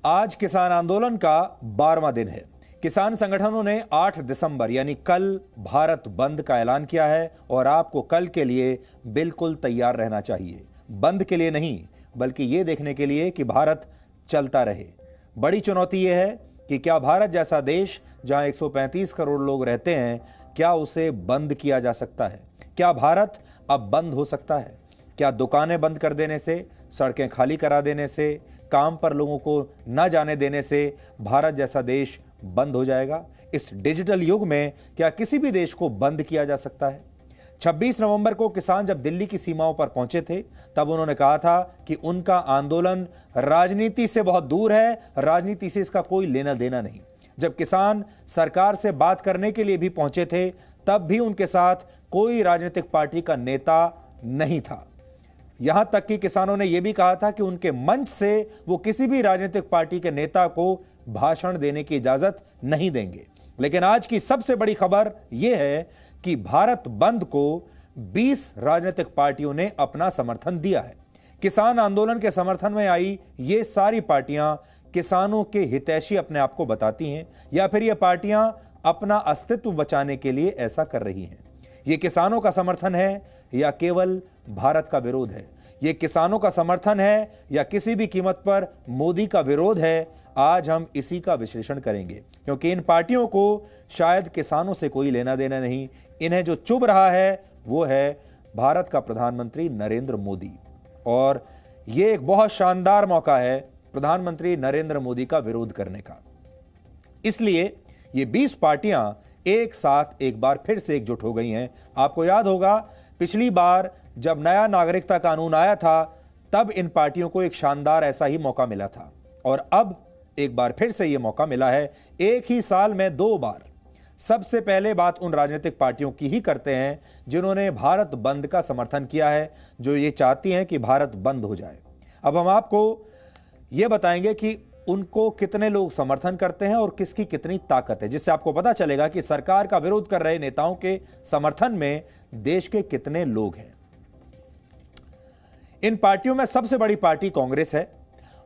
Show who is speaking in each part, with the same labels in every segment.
Speaker 1: आज किसान आंदोलन का 12वां दिन है। किसान संगठनों ने 8 दिसंबर यानी कल भारत बंद का ऐलान किया है और आपको कल के लिए बिल्कुल तैयार रहना चाहिए। बंद के लिए नहीं, बल्कि ये देखने के लिए कि भारत चलता रहे। बड़ी चुनौती यह है कि क्या भारत जैसा देश जहां 135 करोड़ लोग रहते हैं, क्या उसे बंद किया जा सकता है? क्या भारत अब बंद हो सकता है? क्या दुकानें बंद कर देने से, सड़कें खाली करा देने से, काम पर लोगों को न जाने देने से भारत जैसा देश बंद हो जाएगा? इस डिजिटल युग में क्या किसी भी देश को बंद किया जा सकता है? 26 नवंबर को किसान जब दिल्ली की सीमाओं पर पहुंचे थे, तब उन्होंने कहा था कि उनका आंदोलन राजनीति से बहुत दूर है, राजनीति से इसका कोई लेना देना नहीं। जब किसान सरकार से बात करने के लिए भी पहुंचे थे, तब भी उनके साथ कोई राजनीतिक पार्टी का नेता नहीं था। यहां तक कि किसानों ने यह भी कहा था कि उनके मंच से वो किसी भी राजनीतिक पार्टी के नेता को भाषण देने की इजाजत नहीं देंगे। लेकिन आज की सबसे बड़ी खबर यह है कि भारत बंद को 20 राजनीतिक पार्टियों ने अपना समर्थन दिया है। किसान आंदोलन के समर्थन में आई ये सारी पार्टियां किसानों के हितैषी अपने आप को बताती हैं, या फिर ये पार्टियां अपना अस्तित्व बचाने के लिए ऐसा कर रही हैं? ये किसानों का समर्थन है या केवल भारत का विरोध है? ये किसानों का समर्थन है या किसी भी कीमत पर मोदी का विरोध है? आज हम इसी का विश्लेषण करेंगे, क्योंकि इन पार्टियों को शायद किसानों से कोई लेना देना नहीं। इन्हें जो चुभ रहा है वो है भारत का प्रधानमंत्री नरेंद्र मोदी, और ये एक बहुत शानदार मौका है प्रधानमंत्री नरेंद्र मोदी का विरोध करने का। इसलिए ये 20 पार्टियां एक साथ एक बार फिर से एकजुट हो गई हैं। आपको याद होगा, पिछली बार जब नया नागरिकता कानून आया था, तब इन पार्टियों को एक शानदार ऐसा ही मौका मिला था, और अब एक बार फिर से यह मौका मिला है। एक ही साल में 2 बार। सबसे पहले बात उन राजनीतिक पार्टियों की ही करते हैं जिन्होंने भारत बंद का समर्थन किया है, जो ये चाहती हैं कि भारत बंद हो जाए। अब हम आपको यह बताएंगे कि उनको कितने लोग समर्थन करते हैं और किसकी कितनी ताकत है, जिससे आपको पता चलेगा कि सरकार का विरोध कर रहे नेताओं के समर्थन में देश के कितने लोग हैं। इन पार्टियों में सबसे बड़ी पार्टी कांग्रेस है।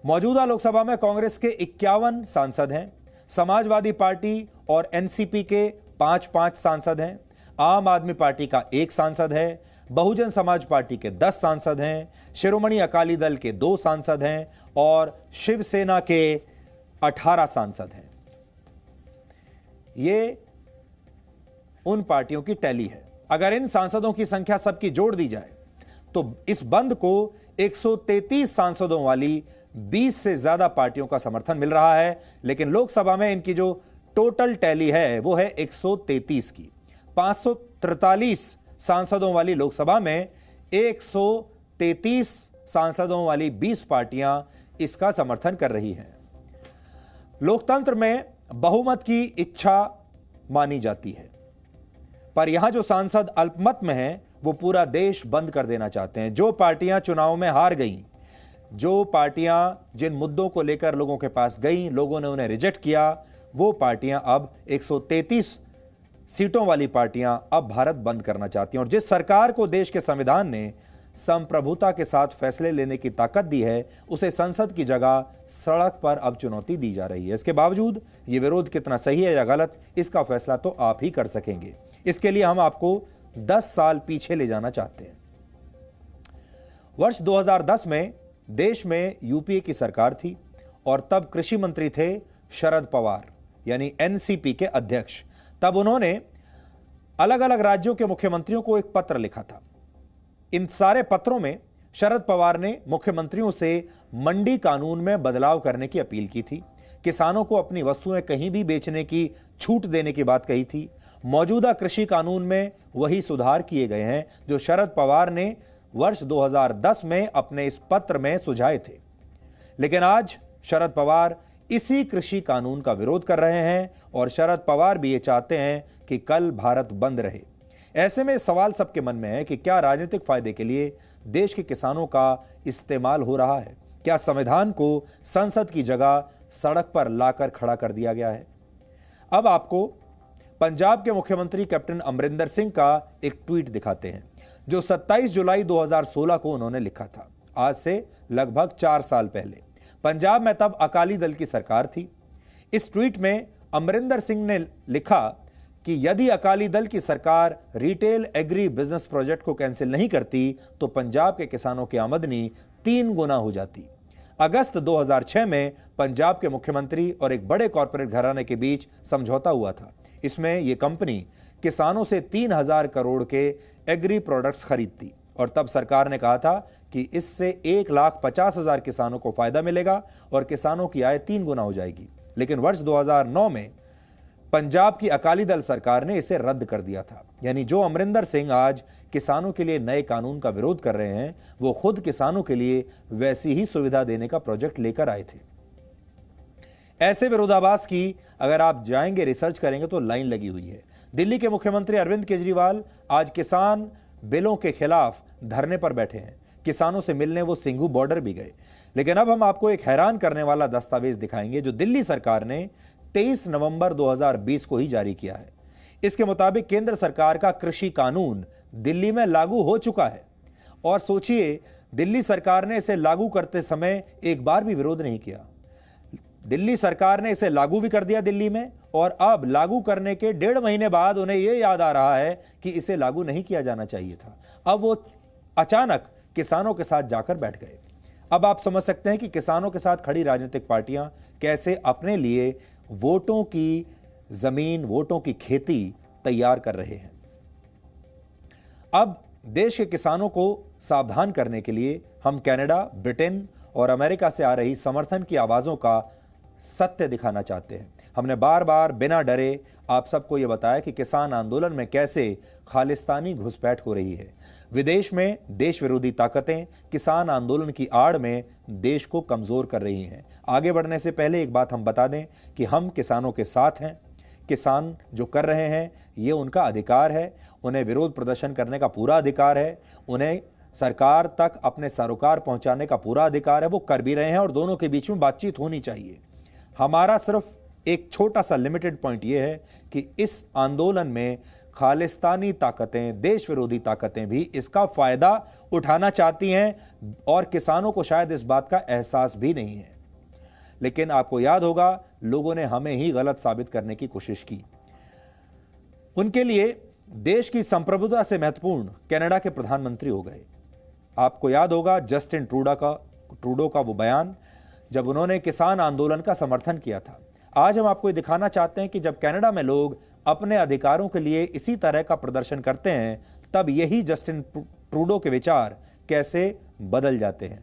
Speaker 1: मौजूदा लोकसभा में कांग्रेस के 51 सांसद हैं। समाजवादी पार्टी और एनसीपी के 5-5 सांसद हैं। आम आदमी पार्टी का 1 सांसद है। बहुजन समाज पार्टी के 10 सांसद हैं। शिरोमणि अकाली दल के 2 सांसद हैं और शिवसेना के 18 सांसद हैं। ये उन पार्टियों की टैली है। अगर इन सांसदों की संख्या सबकी जोड़ दी जाए तो इस बंद को 133 सांसदों वाली 20 से ज्यादा पार्टियों का समर्थन मिल रहा है। लेकिन लोकसभा में इनकी जो टोटल टैली है वो है 133 की। 543 सांसदों वाली लोकसभा में 133 सांसदों वाली 20 पार्टियां इसका समर्थन कर रही हैं। लोकतंत्र में बहुमत की इच्छा मानी जाती है, पर यहां जो सांसद अल्पमत में हैं वो पूरा देश बंद कर देना चाहते हैं। जो पार्टियां चुनाव में हार गईं, जो पार्टियां जिन मुद्दों को लेकर लोगों के पास गईं, लोगों ने उन्हें रिजेक्ट किया, वो पार्टियां अब 133 सीटों वाली पार्टियां अब भारत बंद करना चाहती हैं। और जिस सरकार को देश के संविधान ने संप्रभुता के साथ फैसले लेने की ताकत दी है, उसे संसद की जगह सड़क पर अब चुनौती दी जा रही है। इसके बावजूद ये विरोध कितना सही है या गलत, इसका फैसला तो आप ही कर सकेंगे। इसके लिए हम आपको 10 साल पीछे ले जाना चाहते हैं। वर्ष 2010 में देश में यूपीए की सरकार थी और तब कृषि मंत्री थे शरद पवार, यानी एनसीपी के अध्यक्ष। तब उन्होंने अलग अलग राज्यों के मुख्यमंत्रियों को एक पत्र लिखा था। इन सारे पत्रों में शरद पवार ने मुख्यमंत्रियों से मंडी कानून में बदलाव करने की अपील की थी। किसानों को अपनी वस्तुएं कहीं भी बेचने की छूट देने की बात कही थी। मौजूदा कृषि कानून में वही सुधार किए गए हैं जो शरद पवार ने वर्ष 2010 में अपने इस पत्र में सुझाए थे। लेकिन आज शरद पवार इसी कृषि कानून का विरोध कर रहे हैं और शरद पवार भी ये चाहते हैं कि कल भारत बंद रहे। ऐसे में सवाल सबके मन में है कि क्या राजनीतिक फायदे के लिए देश के किसानों का इस्तेमाल हो रहा है? क्या संविधान को संसद की जगह सड़क पर लाकर खड़ा कर दिया गया है? अब आपको पंजाब के मुख्यमंत्री कैप्टन अमरिंदर सिंह का एक ट्वीट दिखाते हैं, जो 27 जुलाई 2016 को उन्होंने लिखा था, आज से लगभग 4 साल पहले। पंजाब में तब अकाली दल की सरकार थी। इस ट्वीट में अमरिंदर सिंह ने लिखा कि यदि अकाली दल की सरकार रिटेल एग्री बिजनेस प्रोजेक्ट को कैंसिल नहीं करती तो पंजाब के किसानों की आमदनी 3 गुना हो जाती। अगस्त 2006 में पंजाब के मुख्यमंत्री और एक बड़े कॉरपोरेट घराने के बीच समझौता हुआ था। इसमें यह कंपनी किसानों से 3000 करोड़ के एग्री प्रोडक्ट्स खरीदती और तब सरकार ने कहा था कि इससे 1,50,000 किसानों को फायदा मिलेगा और किसानों की आय 3 गुना हो जाएगी। लेकिन वर्ष 2009 में पंजाब की अकाली दल सरकार ने इसे रद्द कर दिया था। यानी जो अमरिंदर सिंह आज किसानों के लिए नए कानून का विरोध कर रहे हैं, वो खुद किसानों के लिए वैसी ही सुविधा देने का प्रोजेक्ट लेकर आए थे। ऐसे विरोधाभास की अगर आप जाएंगे, रिसर्च करेंगे तो लाइन लगी हुई है। दिल्ली के मुख्यमंत्री अरविंद केजरीवाल आज किसान बिलों के खिलाफ धरने पर बैठे हैं। किसानों से मिलने वो सिंघू बॉर्डर भी गए। लेकिन अब हम आपको एक हैरान करने वाला दस्तावेज दिखाएंगे जो दिल्ली सरकार ने 23 नवंबर 2020 को ही जारी किया है। इसके मुताबिक केंद्र सरकार का कृषि कानून दिल्ली में लागू हो चुका है और सोचिए, दिल्ली सरकार ने इसे लागू करते समय एक बार भी विरोध नहीं किया। दिल्ली सरकार ने इसे लागू भी कर दिया दिल्ली में, और अब लागू करने के 1.5 महीने बाद उन्हें यह याद आ रहा है कि इसे लागू नहीं किया जाना चाहिए था। अब वो अचानक किसानों के साथ जाकर बैठ गए। अब आप समझ सकते हैं कि किसानों के साथ खड़ी राजनीतिक पार्टियां कैसे अपने लिए वोटों की जमीन, वोटों की खेती तैयार कर रहे हैं। अब देश के किसानों को सावधान करने के लिए हम कनाडा, ब्रिटेन और अमेरिका से आ रही समर्थन की आवाजों का सत्य दिखाना चाहते हैं। हमने बार बार बिना डरे आप सबको यह बताया कि किसान आंदोलन में कैसे खालिस्तानी घुसपैठ हो रही है। विदेश में देश विरोधी ताकतें किसान आंदोलन की आड़ में देश को कमजोर कर रही हैं। आगे बढ़ने से पहले एक बात हम बता दें कि हम किसानों के साथ हैं। किसान जो कर रहे हैं ये उनका अधिकार है, उन्हें विरोध प्रदर्शन करने का पूरा अधिकार है, उन्हें सरकार तक अपने सरोकार पहुंचाने का पूरा अधिकार है, वो कर भी रहे हैं और दोनों के बीच में बातचीत होनी चाहिए। हमारा सिर्फ एक छोटा सा लिमिटेड पॉइंट यह है कि इस आंदोलन में खालिस्तानी ताकतें, देश विरोधी ताकतें भी इसका फायदा उठाना चाहती हैं और किसानों को शायद इस बात का एहसास भी नहीं है। लेकिन आपको याद होगा, लोगों ने हमें ही गलत साबित करने की कोशिश की। उनके लिए देश की संप्रभुता से महत्वपूर्ण कनाडा के प्रधानमंत्री हो गए। आपको याद होगा जस्टिन ट्रूडो का वो बयान जब उन्होंने किसान आंदोलन का समर्थन किया था। आज हम आपको ये दिखाना चाहते हैं कि जब कनाडा में लोग अपने अधिकारों के लिए इसी तरह का प्रदर्शन करते हैं, तब यही जस्टिन ट्रूडो के विचार कैसे बदल जाते हैं।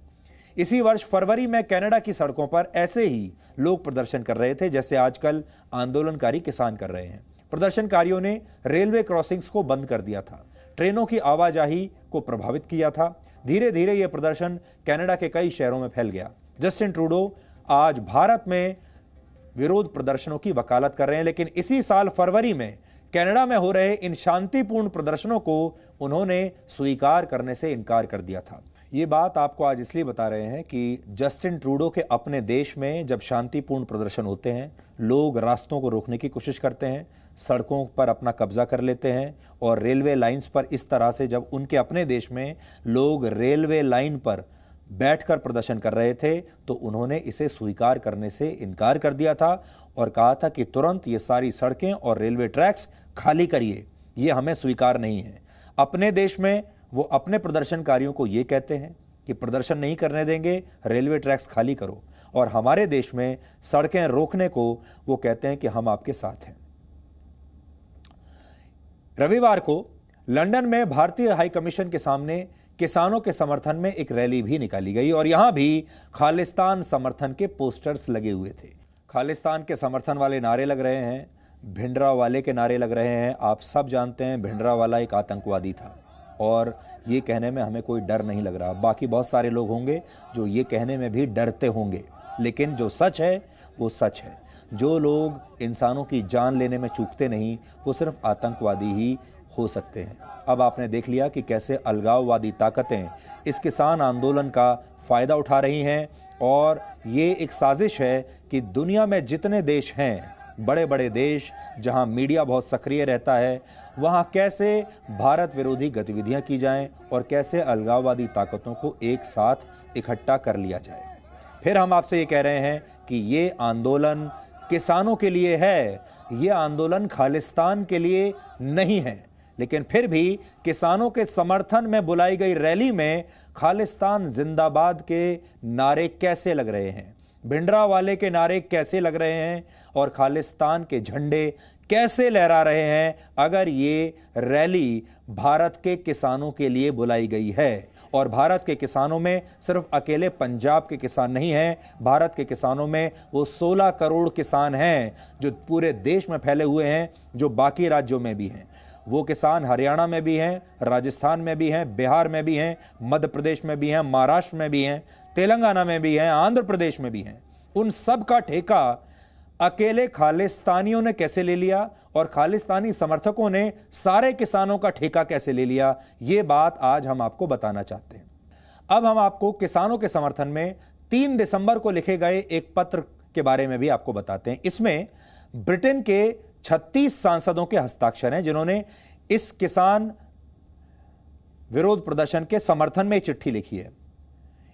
Speaker 1: इसी वर्ष फरवरी में कनाडा की सड़कों पर ऐसे ही लोग प्रदर्शन कर रहे थे जैसे आजकल आंदोलनकारी किसान कर रहे हैं। प्रदर्शनकारियों ने रेलवे क्रॉसिंग्स को बंद कर दिया था, ट्रेनों की आवाजाही को प्रभावित किया था। धीरे धीरे यह प्रदर्शन कनाडा के कई शहरों में फैल गया। जस्टिन ट्रूडो आज भारत में विरोध प्रदर्शनों की वकालत कर रहे हैं, लेकिन इसी साल फरवरी में कनाडा में हो रहे इन शांतिपूर्ण प्रदर्शनों को उन्होंने स्वीकार करने से इनकार कर दिया था। ये बात आपको आज इसलिए बता रहे हैं कि जस्टिन ट्रूडो के अपने देश में जब शांतिपूर्ण प्रदर्शन होते हैं, लोग रास्तों को रोकने की कोशिश करते हैं, सड़कों पर अपना कब्जा कर लेते हैं और रेलवे लाइंस पर इस तरह से जब उनके अपने देश में लोग रेलवे लाइन पर बैठकर प्रदर्शन कर रहे थे तो उन्होंने इसे स्वीकार करने से इनकार कर दिया था और कहा था कि तुरंत ये सारी सड़कें और रेलवे ट्रैक्स खाली करिए, ये हमें स्वीकार नहीं है। अपने देश में वो अपने प्रदर्शनकारियों को ये कहते हैं कि प्रदर्शन नहीं करने देंगे, रेलवे ट्रैक्स खाली करो, और हमारे देश में सड़कें रोकने को वो कहते हैं कि हम आपके साथ हैं। रविवार को लंदन में भारतीय हाई कमीशन के सामने किसानों के समर्थन में एक रैली भी निकाली गई और यहां भी खालिस्तान समर्थन के पोस्टर्स लगे हुए थे। खालिस्तान के समर्थन वाले नारे लग रहे हैं, भिंडरावाले के नारे लग रहे हैं। आप सब जानते हैं भिंडरावाला एक आतंकवादी था और ये कहने में हमें कोई डर नहीं लग रहा। बाकी बहुत सारे लोग होंगे जो ये कहने में भी डरते होंगे, लेकिन जो सच है वो सच है। जो लोग इंसानों की जान लेने में चूकते नहीं, वो सिर्फ आतंकवादी ही हो सकते हैं। अब आपने देख लिया कि कैसे अलगाववादी ताकतें इस किसान आंदोलन का फ़ायदा उठा रही हैं और ये एक साजिश है कि दुनिया में जितने देश हैं, बड़े बड़े देश जहां मीडिया बहुत सक्रिय रहता है, वहां कैसे भारत विरोधी गतिविधियां की जाएं और कैसे अलगाववादी ताकतों को एक साथ इकट्ठा कर लिया जाए। फिर हम आपसे ये कह रहे हैं कि ये आंदोलन किसानों के लिए है, ये आंदोलन खालिस्तान के लिए नहीं है। लेकिन फिर भी किसानों के समर्थन में बुलाई गई रैली में खालिस्तान जिंदाबाद के नारे कैसे लग रहे हैं, भिंडरावाले के नारे कैसे लग रहे हैं और खालिस्तान के झंडे कैसे लहरा रहे हैं, अगर ये रैली भारत के किसानों के लिए बुलाई गई है। और भारत के किसानों में सिर्फ अकेले पंजाब के किसान नहीं हैं, भारत के किसानों में वो 16 करोड़ किसान हैं जो पूरे देश में फैले हुए हैं, जो बाकी राज्यों में भी हैं। वो किसान हरियाणा में भी हैं, राजस्थान में भी हैं, बिहार में भी हैं, मध्य प्रदेश में भी हैं, महाराष्ट्र में भी हैं, तेलंगाना में भी हैं, आंध्र प्रदेश में भी हैं। उन सब का ठेका अकेले खालिस्तानियों ने कैसे ले लिया और खालिस्तानी समर्थकों ने सारे किसानों का ठेका कैसे ले लिया, ये बात आज हम आपको बताना चाहते हैं। अब हम आपको किसानों के समर्थन में 3 दिसंबर को लिखे गए एक पत्र के बारे में भी आपको बताते हैं। इसमें ब्रिटेन के 36 सांसदों के हस्ताक्षर हैं जिन्होंने इस किसान विरोध प्रदर्शन के समर्थन में चिट्ठी लिखी है।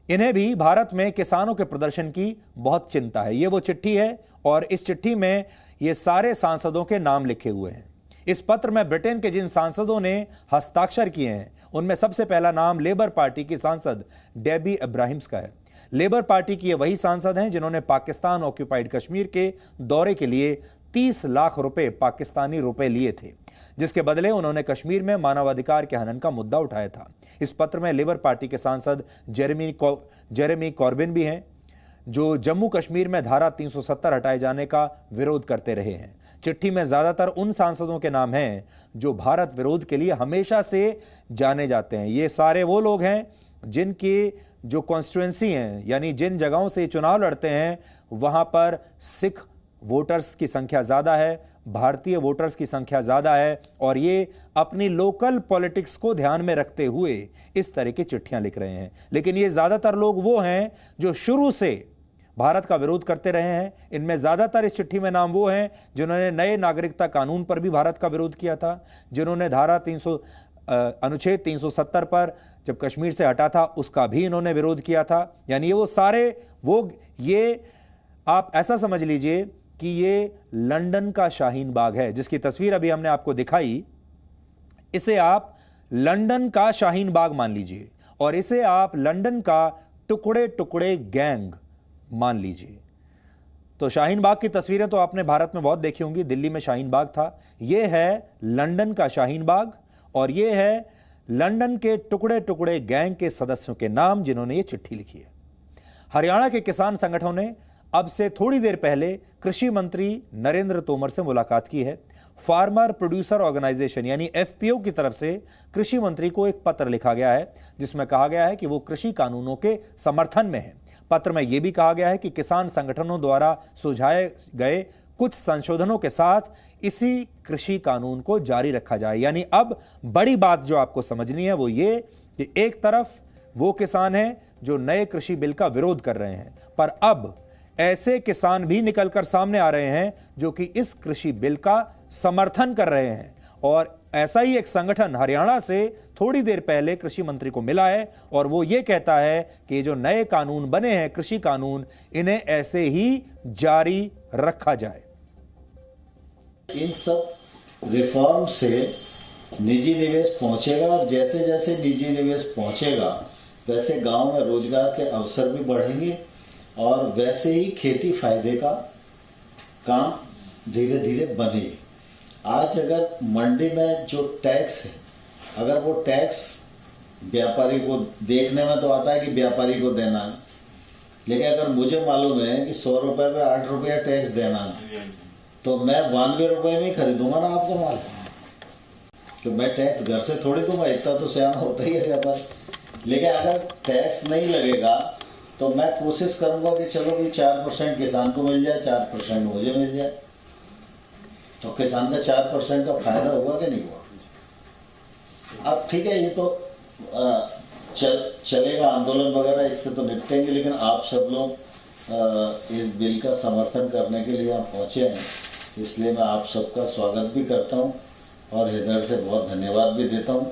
Speaker 1: इन्हें भी भारत में किसानों के प्रदर्शन की बहुत चिंता है। यह वो चिट्ठी है और इस चिट्ठी में ये सारे सांसदों के नाम लिखे हुए हैं। इस पत्र में ब्रिटेन के जिन सांसदों ने हस्ताक्षर किए हैं उनमें सबसे पहला नाम लेबर पार्टी की सांसद डेबी इब्राहिम्स का है। लेबर पार्टी की ये वही सांसद हैं जिन्होंने पाकिस्तान ऑक्यूपाइड कश्मीर के दौरे के लिए 30 लाख रुपए पाकिस्तानी रुपए लिए थे, जिसके बदले उन्होंने कश्मीर में मानवाधिकार के हनन का मुद्दा उठाया था। इस पत्र में लेबर पार्टी के सांसद जेरेमी कॉर्बिन भी हैं, जो जम्मू कश्मीर में धारा 370 हटाए जाने का विरोध करते रहे हैं। चिट्ठी में ज्यादातर उन सांसदों के नाम हैं जो भारत विरोध के लिए हमेशा से जाने जाते हैं। ये सारे वो लोग हैं जिनकी जो कॉन्स्टिट्यूएंसी हैं, यानी जिन जगहों से चुनाव लड़ते हैं, वहां पर सिख वोटर्स की संख्या ज्यादा है, भारतीय वोटर्स की संख्या ज्यादा है, और ये अपनी लोकल पॉलिटिक्स को ध्यान में रखते हुए इस तरह की चिट्ठियां लिख रहे हैं। लेकिन ये ज्यादातर लोग वो हैं जो शुरू से भारत का विरोध करते रहे हैं। इनमें ज्यादातर इस चिट्ठी में नाम वो हैं जिन्होंने नए नागरिकता कानून पर भी भारत का विरोध किया था, जिन्होंने अनुच्छेद 370 पर जब कश्मीर से हटा था उसका भी इन्होंने विरोध किया था। यानी ये वो सारे ये आप ऐसा समझ लीजिए कि ये लंदन का शाहीन बाग है, जिसकी तस्वीर अभी हमने आपको दिखाई। इसे आप लंदन का शाहीन बाग मान लीजिए और इसे आप लंदन का टुकड़े टुकड़े गैंग मान लीजिए। तो शाहीन बाग की तस्वीरें तो आपने भारत में बहुत देखी होंगी। दिल्ली में शाहीन बाग था, यह है लंदन का शाहीन बाग और यह है लंदन के टुकड़े टुकड़े गैंग के सदस्यों के नाम जिन्होंने ये चिट्ठी लिखी है। हरियाणा के किसान संगठनों ने अब से थोड़ी देर पहले कृषि मंत्री नरेंद्र तोमर से मुलाकात की है। फार्मर प्रोड्यूसर ऑर्गेनाइजेशन यानी एफपीओ की तरफ से कृषि मंत्री को एक पत्र लिखा गया है जिसमें कहा गया है कि वो कृषि कानूनों के समर्थन में है। पत्र में यह भी कहा गया है कि किसान संगठनों द्वारा सुझाए गए कुछ संशोधनों के साथ इसी कृषि कानून को जारी रखा जाए। यानी अब बड़ी बात जो आपको समझनी है वो ये कि एक तरफ वो किसान हैं जो नए कृषि बिल का विरोध कर रहे हैं, पर अब ऐसे किसान भी निकलकर सामने आ रहे हैं जो कि इस कृषि बिल का समर्थन कर रहे हैं। और ऐसा ही एक संगठन हरियाणा से थोड़ी देर पहले कृषि मंत्री को मिला है और वो ये कहता है कि जो नए कानून बने हैं कृषि कानून, इन्हें ऐसे ही जारी रखा जाए।
Speaker 2: इन सब रिफॉर्म से निजी निवेश पहुंचेगा और जैसे जैसे निजी निवेश पहुंचेगा वैसे गांव में रोजगार के अवसर भी बढ़ेंगे और वैसे ही खेती फायदे का काम धीरे धीरे बनेगी। आज अगर मंडी में जो टैक्स है, अगर वो टैक्स व्यापारी को देखने में तो आता है कि व्यापारी को देना है, लेकिन अगर मुझे मालूम है कि 100 रुपए पे 8 रुपया टैक्स देना है तो मैं 92 रुपए में खरीदूंगा ना आपका माल, कि मैं टैक्स घर से थोड़ी दूंगा, इतना तो सियाना होता ही है व्यापारी। लेकिन अगर टैक्स नहीं लगेगा तो मैं कोशिश करूंगा कि चलो भी 4% किसान को मिल जाए, 4% मुझे मिल जाए, तो किसान का 4% का फायदा हुआ कि नहीं हुआ। अब ठीक है, ये तो चलेगा आंदोलन वगैरह, इससे तो निपटेंगे, लेकिन आप सब लोग इस बिल का समर्थन करने के लिए यहाँ पहुंचे हैं, इसलिए मैं आप सबका स्वागत भी करता हूँ और हृदय से बहुत धन्यवाद भी देता हूँ।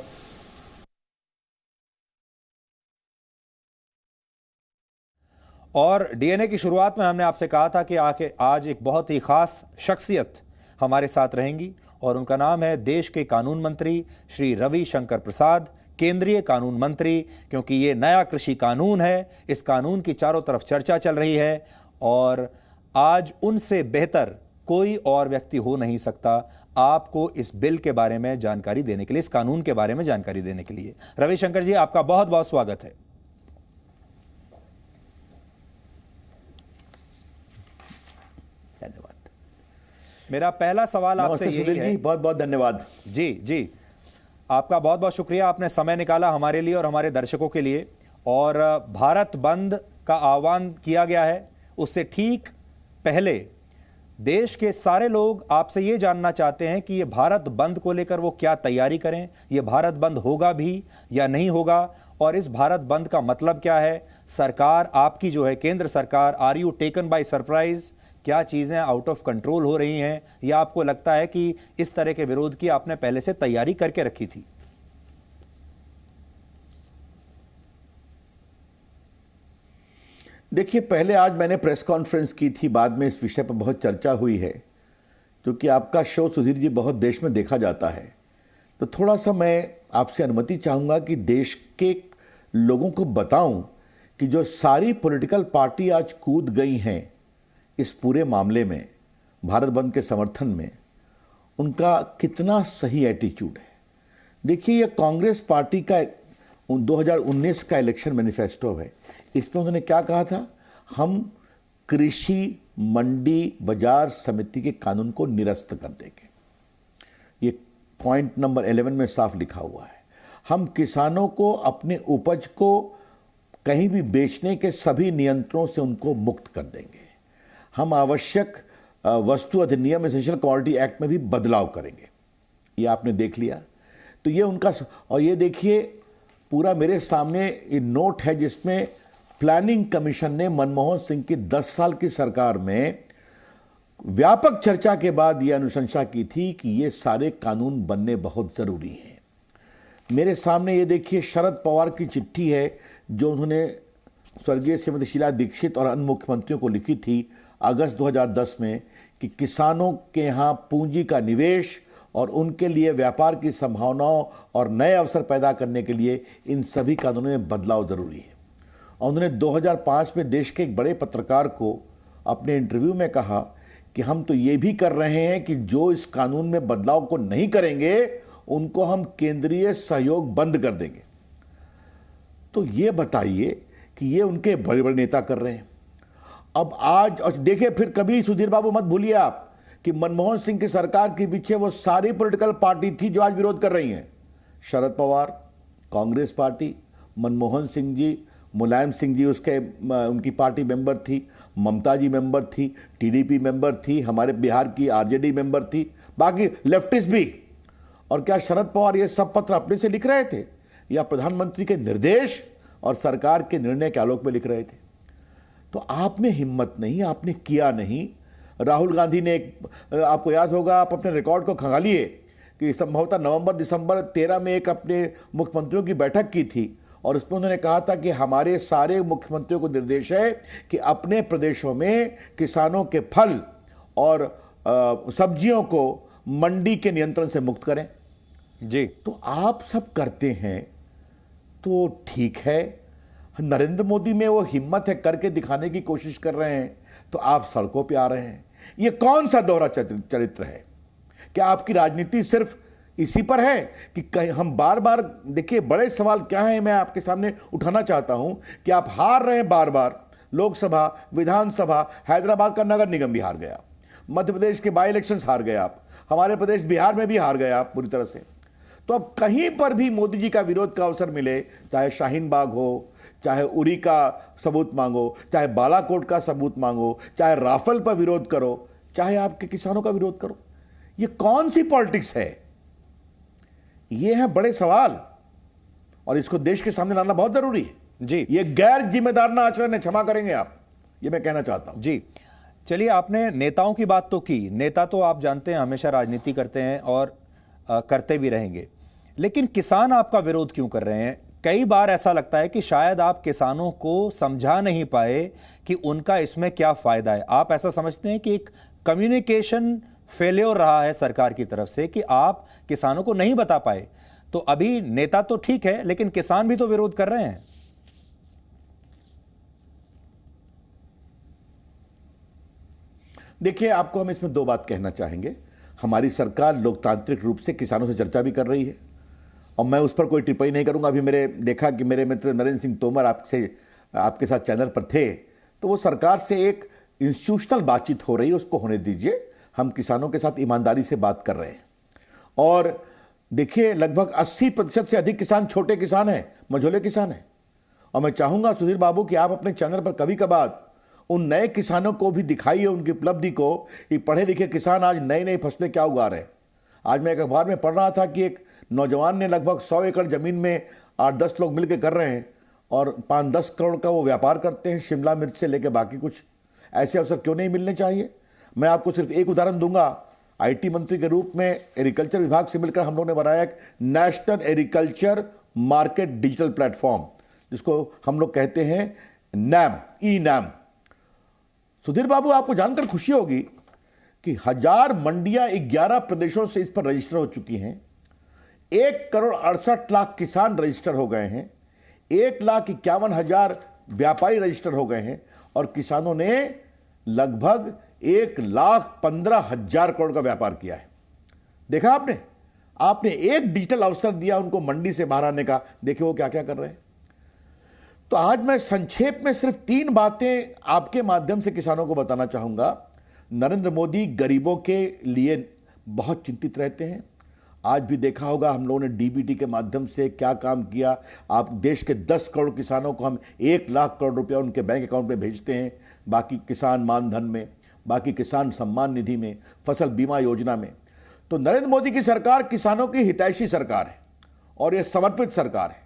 Speaker 1: और डीएनए की शुरुआत में हमने आपसे कहा था कि आज एक बहुत ही खास शख्सियत हमारे साथ रहेंगी और उनका नाम है देश के कानून मंत्री श्री रविशंकर प्रसाद, केंद्रीय कानून मंत्री, क्योंकि ये नया कृषि कानून है। इस कानून की चारों तरफ चर्चा चल रही है और आज उनसे बेहतर कोई और व्यक्ति हो नहीं सकता आपको इस बिल के बारे में जानकारी देने के लिए, इस कानून के बारे में जानकारी देने के लिए। रविशंकर जी, आपका बहुत बहुत स्वागत है। धन्यवाद। मेरा पहला सवाल आपसे यही है।
Speaker 3: बहुत बहुत धन्यवाद।
Speaker 1: जी जी, आपका बहुत बहुत शुक्रिया, आपने समय निकाला हमारे लिए और हमारे दर्शकों के लिए। और भारत बंद का आह्वान किया गया है, उससे ठीक पहले देश के सारे लोग आपसे ये जानना चाहते हैं कि ये भारत बंद को लेकर वो क्या तैयारी करें, ये भारत बंद होगा भी या नहीं होगा, और इस भारत बंद का मतलब क्या है। सरकार आपकी जो है, केंद्र सरकार, are you taken by surprise? क्या चीज़ें आउट ऑफ कंट्रोल हो रही हैं या आपको लगता है कि इस तरह के विरोध की आपने पहले से तैयारी करके रखी थी?
Speaker 3: देखिए, पहले आज मैंने प्रेस कॉन्फ्रेंस की थी, बाद में इस विषय पर बहुत चर्चा हुई है, क्योंकि आपका शो सुधीर जी बहुत देश में देखा जाता है। तो थोड़ा सा मैं आपसे अनुमति चाहूँगा कि देश के लोगों को बताऊं कि जो सारी पॉलिटिकल पार्टी आज कूद गई हैं इस पूरे मामले में, भारत बंद के समर्थन में, उनका कितना सही एटीट्यूड है। देखिए, यह कांग्रेस पार्टी का 2019 का इलेक्शन मैनिफेस्टो है। इसमें उन्होंने क्या कहा था? हम कृषि मंडी बाजार समिति के कानून को निरस्त कर देंगे। ये पॉइंट नंबर 11 में साफ लिखा हुआ है। हम किसानों को अपने उपज को कहीं भी बेचने के सभी नियंत्रणों से उनको मुक्त कर देंगे। हम आवश्यक वस्तु अधिनियम, एसेंशियल कमोडिटी एक्ट में भी बदलाव करेंगे। ये आपने देख लिया। तो ये उनका, और ये देखिए पूरा मेरे सामने ये नोट है जिसमें प्लानिंग कमीशन ने मनमोहन सिंह की 10 साल की सरकार में व्यापक चर्चा के बाद यह अनुशंसा की थी कि ये सारे कानून बनने बहुत जरूरी हैं। मेरे सामने ये देखिए शरद पवार की चिट्ठी है जो उन्होंने स्वर्गीय श्रीमती शीला दीक्षित और अन्य मुख्यमंत्रियों को लिखी थी अगस्त 2010 में कि किसानों के यहाँ पूंजी का निवेश और उनके लिए व्यापार की संभावनाओं और नए अवसर पैदा करने के लिए इन सभी कानूनों में बदलाव जरूरी है। और उन्होंने 2005 में देश के एक बड़े पत्रकार को अपने इंटरव्यू में कहा कि हम तो ये भी कर रहे हैं कि जो इस कानून में बदलाव को नहीं करेंगे उनको हम केंद्रीय सहयोग बंद कर देंगे। तो ये बताइए कि ये उनके बड़े बड़े नेता कर रहे हैं। अब आज और देखिए, फिर कभी सुधीर बाबू मत भूलिए आप कि मनमोहन सिंह की सरकार के पीछे वो सारी पॉलिटिकल पार्टी थी जो आज विरोध कर रही हैं। शरद पवार, कांग्रेस पार्टी, मनमोहन सिंह जी, मुलायम सिंह जी उनकी पार्टी मेंबर थी, ममता जी मेंबर थी, टीडीपी मेंबर थी, हमारे बिहार की आरजेडी मेंबर थी, बाकी लेफ्टिस्ट भी। और क्या शरद पवार ये सब पत्र अपने से लिख रहे थे या प्रधानमंत्री के निर्देश और सरकार के निर्णय के आलोक में लिख रहे थे? तो आप में हिम्मत नहीं, आपने किया नहीं। राहुल गांधी ने आपको याद होगा, आप अपने रिकॉर्ड को खंगालिए कि संभवतः नवंबर-दिसंबर 13 में एक अपने मुख्यमंत्रियों की बैठक की थी और उसमें उन्होंने कहा था कि हमारे सारे मुख्यमंत्रियों को निर्देश है कि अपने प्रदेशों में किसानों के फल और सब्जियों को मंडी के नियंत्रण से मुक्त करें।
Speaker 1: जी,
Speaker 3: तो आप सब करते हैं तो ठीक है। नरेंद्र मोदी में वो हिम्मत है, करके दिखाने की कोशिश कर रहे हैं, तो आप सड़कों पे आ रहे हैं। ये कौन सा दोहरा चरित्र है? क्या आपकी राजनीति सिर्फ इसी पर है कि कहीं हम बार बार, देखिए बड़े सवाल क्या है मैं आपके सामने उठाना चाहता हूं कि आप हार रहे हैं बार बार। लोकसभा, विधानसभा, हैदराबाद का नगर निगम भी हार गया, मध्य प्रदेश के बाई इलेक्शंस हार गए आप, हमारे प्रदेश बिहार में भी हार गए आप पूरी तरह से। तो अब कहीं पर भी मोदी जी का विरोध का अवसर मिले, चाहे शाहीन बाग हो, चाहे उरी का सबूत मांगो, चाहे बालाकोट का सबूत मांगो, चाहे राफेल पर विरोध करो, चाहे आपके किसानों का विरोध करो, ये कौन सी पॉलिटिक्स है? ये है बड़े सवाल और इसको देश के सामने लाना बहुत जरूरी है।
Speaker 1: जी,
Speaker 3: ये गैर जिम्मेदाराना आचरण है, क्षमा करेंगे आप, ये मैं कहना चाहता हूं।
Speaker 1: जी, चलिए, आपने नेताओं की बात तो की। नेता तो आप जानते हैं हमेशा राजनीति करते हैं और करते भी रहेंगे, लेकिन किसान आपका विरोध क्यों कर रहे हैं? कई बार ऐसा लगता है कि शायद आप किसानों को समझा नहीं पाए कि उनका इसमें क्या फायदा है। आप ऐसा समझते हैं कि एक कम्युनिकेशन फेल्योर रहा है सरकार की तरफ से कि आप किसानों को नहीं बता पाए? तो अभी नेता तो ठीक है, लेकिन किसान भी तो विरोध कर रहे हैं।
Speaker 3: देखिए, आपको हम इसमें दो बात कहना चाहेंगे। हमारी सरकार लोकतांत्रिक रूप से किसानों से चर्चा भी कर रही है और मैं उस पर कोई टिप्पणी नहीं करूंगा। अभी मेरे देखा कि मेरे मित्र नरेंद्र सिंह तोमर आपके साथ चैनल पर थे, तो वो सरकार से एक इंस्टीट्यूशनल बातचीत हो रही है, उसको होने दीजिए। हम किसानों के साथ ईमानदारी से बात कर रहे हैं। और देखिए, लगभग 80% से अधिक किसान छोटे किसान हैं, मझोले किसान हैं। और मैं चाहूंगा सुधीर बाबू कि आप अपने चैनल पर कभी कभार उन नए किसानों को भी दिखाइए उनकी उपलब्धि को, कि पढ़े लिखे किसान आज नई नई फसलें क्या उगा रहे हैं। आज मैं एक अखबार में पढ़ रहा था कि एक नौजवान ने लगभग 100 एकड़ जमीन में 8-10 लोग मिलकर कर रहे हैं और 5-10 करोड़ का वो व्यापार करते हैं, शिमला मिर्च से लेकर बाकी कुछ। ऐसे अवसर क्यों नहीं मिलने चाहिए? मैं आपको सिर्फ एक उदाहरण दूंगा। आईटी मंत्री के रूप में एग्रीकल्चर विभाग से मिलकर हम लोगों ने बनाया एक national agriculture market digital platform, जिसको हम लोग कहते हैं नैम, ई नैम। सुधीर बाबू, आपको जानकर खुशी होगी कि 1000 मंडियां 11 प्रदेशों से इस पर रजिस्टर हो चुकी हैं। 1,68,00,000 किसान रजिस्टर हो गए हैं। 1,51,000 व्यापारी रजिस्टर हो गए हैं और किसानों ने लगभग 1,15,000 करोड़ का व्यापार किया है। देखा आपने एक डिजिटल अवसर दिया उनको मंडी से बाहर आने का। देखिए वो क्या क्या कर रहे हैं। तो आज मैं संक्षेप में सिर्फ 3 बातें आपके माध्यम से किसानों को बताना चाहूंगा। नरेंद्र मोदी गरीबों के लिए बहुत चिंतित रहते हैं। आज भी देखा होगा हम लोगों ने डीबीटी के माध्यम से क्या काम किया। आप देश के 10 करोड़ किसानों को हम 1 लाख करोड़ रुपया उनके बैंक अकाउंट में भेजते हैं, बाकी किसान मानधन में, बाकी किसान सम्मान निधि में, फसल बीमा योजना में। तो नरेंद्र मोदी की सरकार किसानों की हितैषी सरकार है और यह समर्पित सरकार है।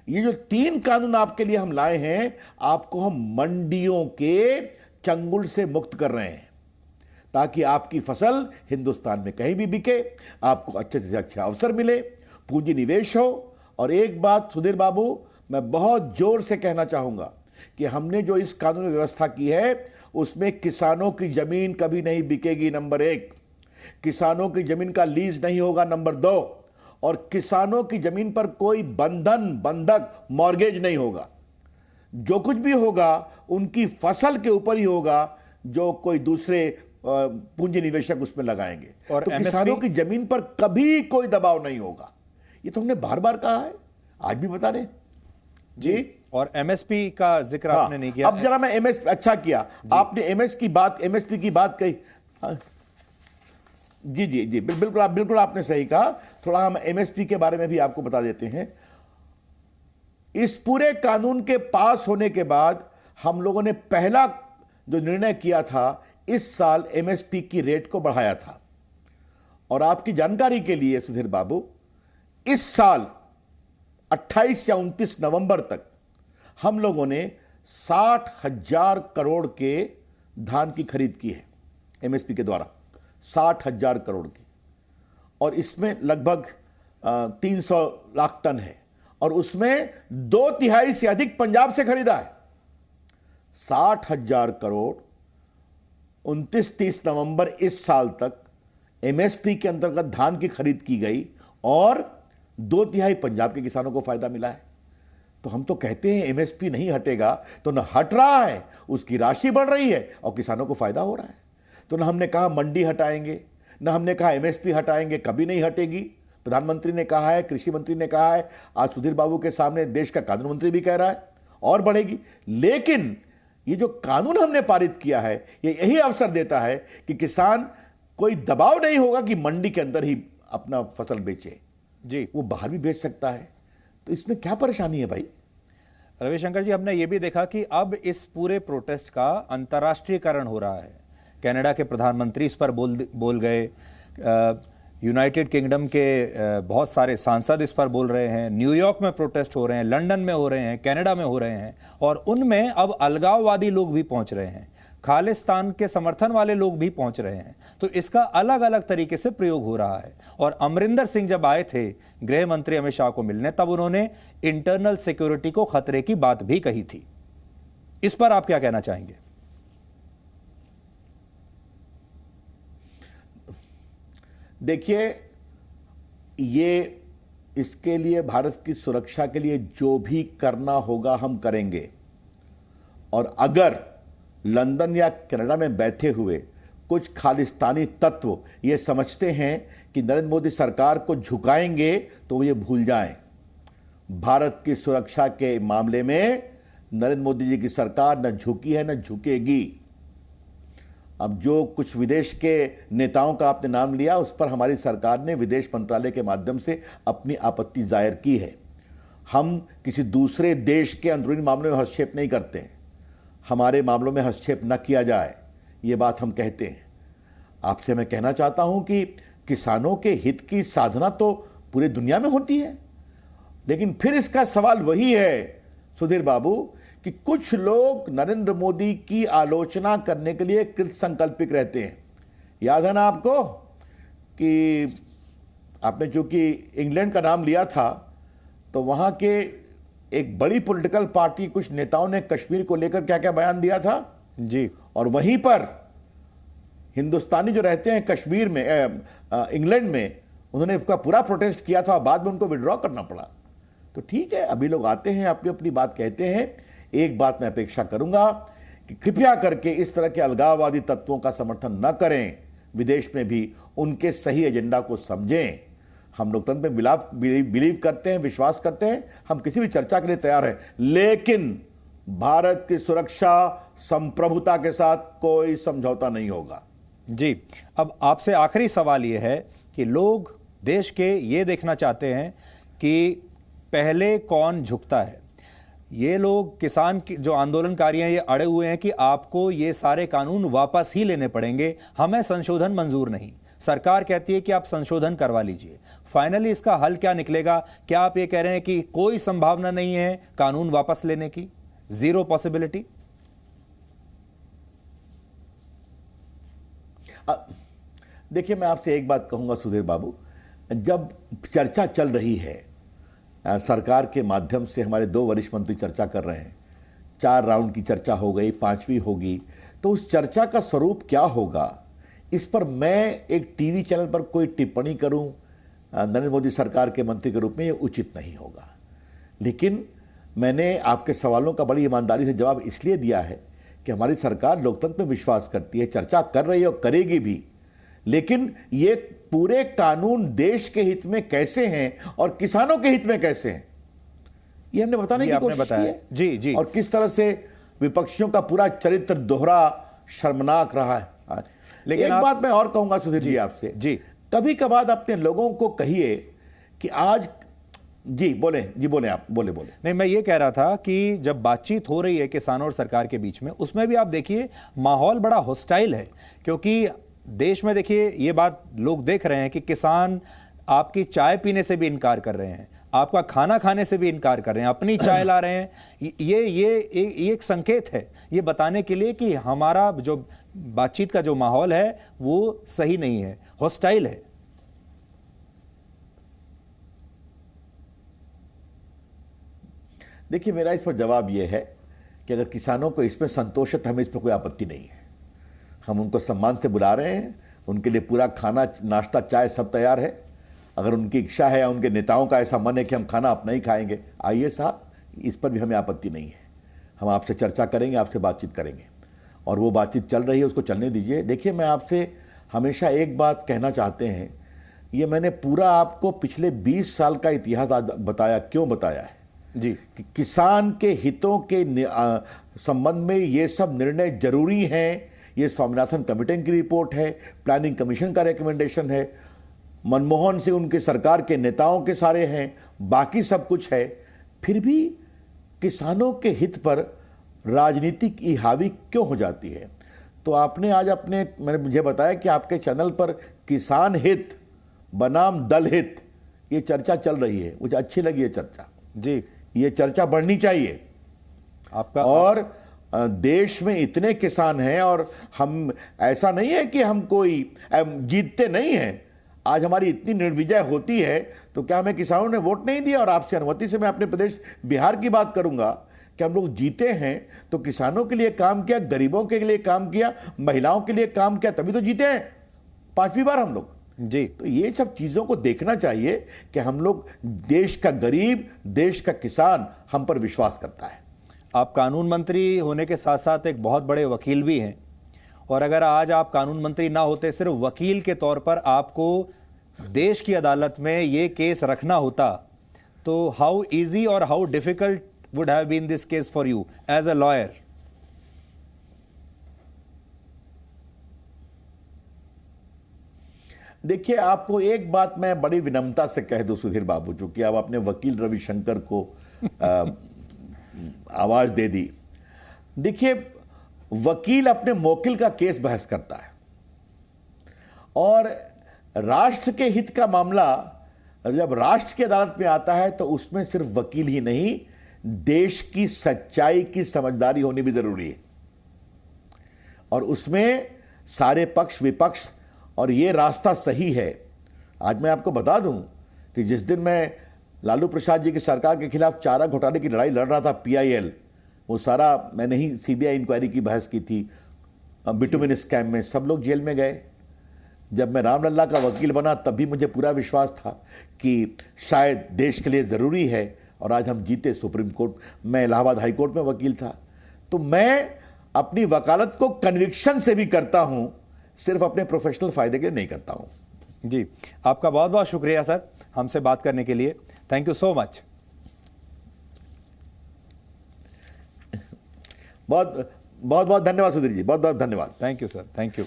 Speaker 3: ये जो 3 कानून आपके लिए हम लाए हैं, आपको हम मंडियों के चंगुल से मुक्त कर रहे हैं ताकि आपकी फसल हिंदुस्तान में कहीं भी बिके, आपको अच्छे से अच्छा अवसर मिले, पूंजी निवेश हो। और एक बात सुधीर बाबू, मैं बहुत जोर से कहना चाहूंगा कि हमने जो इस कानूनी व्यवस्था की है उसमें किसानों की जमीन कभी नहीं बिकेगी, नंबर 1। किसानों की जमीन का लीज नहीं होगा, नंबर 2। और किसानों की जमीन पर कोई बंधन, बंधक, मॉर्गेज नहीं होगा। जो कुछ भी होगा उनकी फसल के ऊपर ही होगा जो कोई दूसरे पूंजी निवेशक उसमें लगाएंगे। और तो किसानों की जमीन पर कभी कोई दबाव नहीं होगा। ये तो हमने बार बार कहा है, आज भी बता रहे जी।
Speaker 1: और एमएसपी का जिक्र आपने नहीं किया।
Speaker 3: अब जरा मैं एमएसपी, अच्छा किया आपने एमएसपी की बात कही। जी जी जी, बिल्कुल आपने सही कहा। थोड़ा हम एमएसपी के बारे में भी आपको बता देते हैं। इस पूरे कानून के पास होने के बाद हम लोगों ने पहला जो निर्णय किया था, इस साल एमएसपी की रेट को बढ़ाया था। और आपकी जानकारी के लिए सुधीर बाबू, इस साल 28 या 29 नवंबर तक हम लोगों ने 60,000 करोड़ के धान की खरीद की है एमएसपी के द्वारा, 60,000 करोड़ की। और इसमें लगभग 300 लाख टन है और उसमें 2/3 से अधिक पंजाब से खरीदा है। 60,000 करोड़ 29-30 नवंबर इस साल तक एमएसपी के अंतर्गत धान की खरीद की गई और 2/3 पंजाब के किसानों को फायदा मिला है। तो हम तो कहते हैं एमएसपी नहीं हटेगा, तो न हट रहा है, उसकी राशि बढ़ रही है और किसानों को फायदा हो रहा है। तो न हमने कहा मंडी हटाएंगे, न हमने कहा एमएसपी हटाएंगे, कभी नहीं हटेगी। प्रधानमंत्री ने कहा है, कृषि मंत्री ने कहा है, आज सुधीर बाबू के सामने देश का कानून मंत्री भी कह रहा है और बढ़ेगी। लेकिन ये जो कानून हमने पारित किया है, ये यही अवसर देता है कि किसान, कोई दबाव नहीं होगा कि मंडी के अंदर ही अपना फसल बेचे
Speaker 1: जी, वो
Speaker 3: बाहर भी बेच सकता है। तो इसमें क्या परेशानी है भाई?
Speaker 1: रविशंकर जी, हमने ये भी देखा कि अब इस पूरे प्रोटेस्ट का अंतर्राष्ट्रीयकरण हो रहा है। कनाडा के प्रधानमंत्री इस पर बोल गए, यूनाइटेड किंगडम के बहुत सारे सांसद इस पर बोल रहे हैं, न्यूयॉर्क में प्रोटेस्ट हो रहे हैं, लंदन में हो रहे हैं, कनाडा में हो रहे हैं, और उनमें अब अलगाववादी लोग भी पहुंच रहे हैं। खालिस्तान के समर्थन वाले लोग भी पहुंच रहे हैं। तो इसका अलग अलग तरीके से प्रयोग हो रहा है। और अमरिंदर सिंह जब आए थे गृह मंत्री अमित शाह को मिलने, तब उन्होंने इंटरनल सिक्योरिटी को खतरे की बात भी कही थी। इस पर आप क्या कहना चाहेंगे?
Speaker 3: देखिए, ये इसके लिए भारत की सुरक्षा के लिए जो भी करना होगा हम करेंगे। और अगर लंदन या कनाडा में बैठे हुए कुछ खालिस्तानी तत्व ये समझते हैं कि नरेंद्र मोदी सरकार को झुकाएंगे, तो ये भूल जाएं। भारत की सुरक्षा के मामले में नरेंद्र मोदी जी की सरकार न झुकी है न झुकेगी। अब जो कुछ विदेश के नेताओं का आपने नाम लिया, उस पर हमारी सरकार ने विदेश मंत्रालय के माध्यम से अपनी आपत्ति जाहिर की है। हम किसी दूसरे देश के अंदरूनी मामलों में हस्तक्षेप नहीं करते हैं। हमारे मामलों में हस्तक्षेप न किया जाए, ये बात हम कहते हैं। आपसे मैं कहना चाहता हूं कि किसानों के हित की साधना तो पूरी दुनिया में होती है, लेकिन फिर इसका सवाल वही है सुधीर बाबू कि कुछ लोग नरेंद्र मोदी की आलोचना करने के लिए कृत संकल्पित रहते हैं। याद है ना आपको कि आपने चूंकि इंग्लैंड का नाम लिया था, तो वहां के एक बड़ी पॉलिटिकल पार्टी कुछ नेताओं ने कश्मीर को लेकर क्या क्या बयान दिया था
Speaker 1: जी।
Speaker 3: और वहीं पर हिंदुस्तानी जो रहते हैं कश्मीर में, इंग्लैंड में, उन्होंने उसका पूरा प्रोटेस्ट किया था। बाद में उनको विड्रॉ करना पड़ा। तो ठीक है, अभी लोग आते हैं, अपनी अपनी बात कहते हैं। एक बात मैं अपेक्षा करूंगा कि कृपया करके इस तरह के अलगाववादी तत्वों का समर्थन न करें। विदेश में भी उनके सही एजेंडा को समझें। हम लोकतंत्र में बिलीव करते हैं, विश्वास करते हैं। हम किसी भी चर्चा के लिए तैयार हैं, लेकिन भारत की सुरक्षा संप्रभुता के साथ कोई समझौता नहीं होगा।
Speaker 1: जी, अब आपसे आखिरी सवाल यह है कि लोग देश के ये देखना चाहते हैं कि पहले कौन झुकता है। ये लोग किसान जो आंदोलनकारी हैं, ये अड़े हुए हैं कि आपको ये सारे कानून वापस ही लेने पड़ेंगे, हमें संशोधन मंजूर नहीं। सरकार कहती है कि आप संशोधन करवा लीजिए। फाइनली इसका हल क्या निकलेगा? क्या आप ये कह रहे हैं कि कोई संभावना नहीं है कानून वापस लेने की? Zero possibility?
Speaker 3: देखिए, मैं आपसे एक बात कहूंगा सुधीर बाबू, जब चर्चा चल रही है, सरकार के माध्यम से हमारे 2 वरिष्ठ मंत्री चर्चा कर रहे हैं, 4 राउंड की चर्चा हो गई, 5वीं होगी, तो उस चर्चा का स्वरूप क्या होगा, इस पर मैं एक टीवी चैनल पर कोई टिप्पणी करूं नरेंद्र मोदी सरकार के मंत्री के रूप में, ये उचित नहीं होगा। लेकिन मैंने आपके सवालों का बड़ी ईमानदारी से जवाब इसलिए दिया है कि हमारी सरकार लोकतंत्र में विश्वास करती है, चर्चा कर रही है और करेगी भी। लेकिन ये पूरे कानून देश के हित में कैसे हैं और किसानों के हित में कैसे हैं, ये हमने बताने की कोशिश की है।
Speaker 1: जी जी।
Speaker 3: और किस तरह से विपक्षियों का पूरा चरित्र दोहरा शर्मनाक रहा है। लेकिन एक बात मैं और कहूंगा सुधीर जी आपसे,
Speaker 1: जी,
Speaker 3: कभी कभार अपने लोगों को कहिए कि आज जी बोले आप बोले।
Speaker 1: नहीं, मैं ये कह रहा था कि जब बातचीत हो रही है किसानों और सरकार के बीच में, उसमें भी आप देखिए माहौल बड़ा हॉस्टाइल है। क्योंकि देश में देखिए ये बात लोग देख रहे हैं कि किसान आपकी चाय पीने से भी इनकार कर रहे हैं, आपका खाना खाने से भी इनकार कर रहे हैं, अपनी चाय ला रहे हैं। ये एक संकेत है, ये बताने के लिए कि हमारा जो बातचीत का जो माहौल है वो सही नहीं है, हॉस्टाइल है।
Speaker 3: देखिए, मेरा इस पर जवाब यह है कि अगर किसानों को इसमें संतोष है तो हमें इस पर कोई आपत्ति नहीं है। हम उनको सम्मान से बुला रहे हैं, उनके लिए पूरा खाना, नाश्ता, चाय सब तैयार है। अगर उनकी इच्छा है या उनके नेताओं का ऐसा मन है कि हम खाना अपना ही खाएंगे, आइए साहब, इस पर भी हमें आपत्ति नहीं है। हम आपसे चर्चा करेंगे, आपसे बातचीत करेंगे, और वो बातचीत चल रही है, उसको चलने दीजिए। देखिए, मैं आपसे हमेशा एक बात कहना चाहते हैं, ये मैंने पूरा आपको पिछले 20 साल का इतिहास आज बताया। क्यों बताया है
Speaker 1: जी?
Speaker 3: कि किसान के हितों के संबंध में ये सब निर्णय जरूरी हैं। ये स्वामीनाथन कमेटी की रिपोर्ट है, प्लानिंग कमीशन का रिकमेंडेशन है, मनमोहन सिंह उनके सरकार के नेताओं के सारे हैं, बाकी सब कुछ है। फिर भी किसानों के हित पर राजनीतिक ई हावी क्यों हो जाती है? तो आपने आज मैंने मुझे बताया कि आपके चैनल पर किसान हित बनाम दल हित, ये चर्चा चल रही है। मुझे अच्छी लगी ये चर्चा
Speaker 1: जी।
Speaker 3: ये चर्चा बढ़नी चाहिए
Speaker 1: आपका
Speaker 3: देश में इतने किसान हैं और हम, ऐसा नहीं है कि हम कोई जीतते नहीं हैं। आज हमारी इतनी निर्विजय होती है तो क्या हमें किसानों ने वोट नहीं दिया? और आपसे अनुमति से मैं अपने प्रदेश बिहार की बात करूंगा कि हम लोग जीते हैं तो किसानों के लिए काम किया, गरीबों के लिए काम किया, महिलाओं के लिए काम किया, तभी तो जीते हैं 5वीं बार हम लोग
Speaker 1: जी।
Speaker 3: तो ये सब चीजों को देखना चाहिए कि हम लोग, देश का गरीब, देश का किसान हम पर विश्वास करता है।
Speaker 1: आप कानून मंत्री होने के साथ साथ एक बहुत बड़े वकील भी हैं, और अगर आज आप कानून मंत्री ना होते, सिर्फ वकील के तौर पर आपको देश की अदालत में ये केस रखना होता, तो हाउ इजी और how difficult would have been this case for you as a lawyer?
Speaker 3: देखिए, आपको एक बात मैं बड़ी विनम्रता से कह दूं सुधीर बाबू, चूंकि आप अपने वकील रविशंकर को आवाज दे दी। देखिए, वकील अपने मोकिल का केस बहस करता है और राष्ट्र के हित का मामला जब राष्ट्र की अदालत में आता है तो उसमें सिर्फ वकील ही नहीं, देश की सच्चाई की समझदारी होनी भी जरूरी है और उसमें सारे पक्ष विपक्ष, और ये रास्ता सही है। आज मैं आपको बता दूं कि जिस दिन मैं लालू प्रसाद जी की सरकार के खिलाफ चारा घोटाले की लड़ाई लड़ रहा था, PIL, वो सारा मैंने ही CBI इंक्वायरी की बहस की थी। बिटुमिन स्कैम में सब लोग जेल में गए। जब मैं रामलल्ला का वकील बना तब भी मुझे पूरा विश्वास था कि शायद देश के लिए ज़रूरी है, और आज हम जीते सुप्रीम कोर्ट। मैं इलाहाबाद हाई कोर्ट में वकील था। तो मैं अपनी वकालत को कन्विक्शन से भी करता हूं, सिर्फ अपने प्रोफेशनल फायदे के लिए नहीं करता हूं।
Speaker 1: जी, आपका बहुत बहुत शुक्रिया सर हमसे बात करने के लिए। Thank you so much.
Speaker 3: बहुत बहुत धन्यवाद सुधीर जी, बहुत बहुत धन्यवाद।
Speaker 1: Thank you sir, thank you.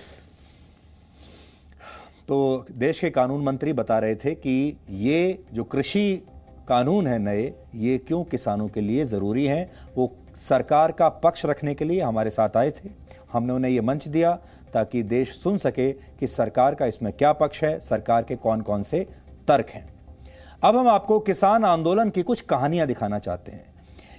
Speaker 1: तो देश के कानून मंत्री बता रहे थे कि ये जो कृषि कानून है नए, ये क्यों किसानों के लिए ज़रूरी हैं। वो सरकार का पक्ष रखने के लिए हमारे साथ आए थे। हमने उन्हें ये मंच दिया ताकि देश सुन सके कि सरकार का इसमें क्या पक्ष है, सरकार के कौन कौन से तर्क हैं। अब हम आपको किसान आंदोलन की कुछ कहानियां दिखाना चाहते हैं।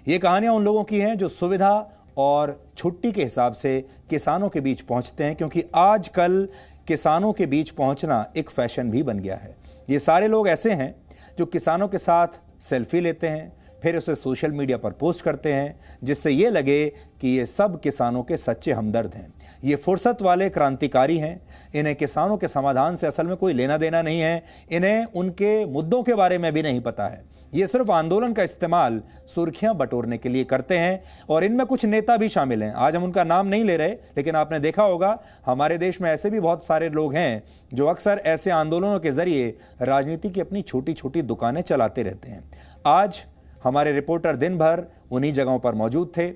Speaker 1: ये कहानियां उन लोगों की हैं जो सुविधा और छुट्टी के हिसाब से किसानों के बीच पहुंचते हैं, क्योंकि आजकल किसानों के बीच पहुंचना एक फैशन भी बन गया है। ये सारे लोग ऐसे हैं जो किसानों के साथ सेल्फी लेते हैं, फिर उसे सोशल मीडिया पर पोस्ट करते हैं, जिससे ये लगे कि ये सब किसानों के सच्चे हमदर्द हैं। ये फुर्सत वाले क्रांतिकारी हैं। इन्हें किसानों के समाधान से असल में कोई लेना देना नहीं है। इन्हें उनके मुद्दों के बारे में भी नहीं पता है। ये सिर्फ आंदोलन का इस्तेमाल सुर्खियां बटोरने के लिए करते हैं, और इनमें कुछ नेता भी शामिल हैं। आज हम उनका नाम नहीं ले रहे, लेकिन आपने देखा होगा हमारे देश में ऐसे भी बहुत सारे लोग हैं जो अक्सर ऐसे आंदोलनों के जरिए राजनीति की अपनी छोटी छोटी दुकानें चलाते रहते हैं। आज हमारे रिपोर्टर दिन भर उन्हीं जगहों पर मौजूद थे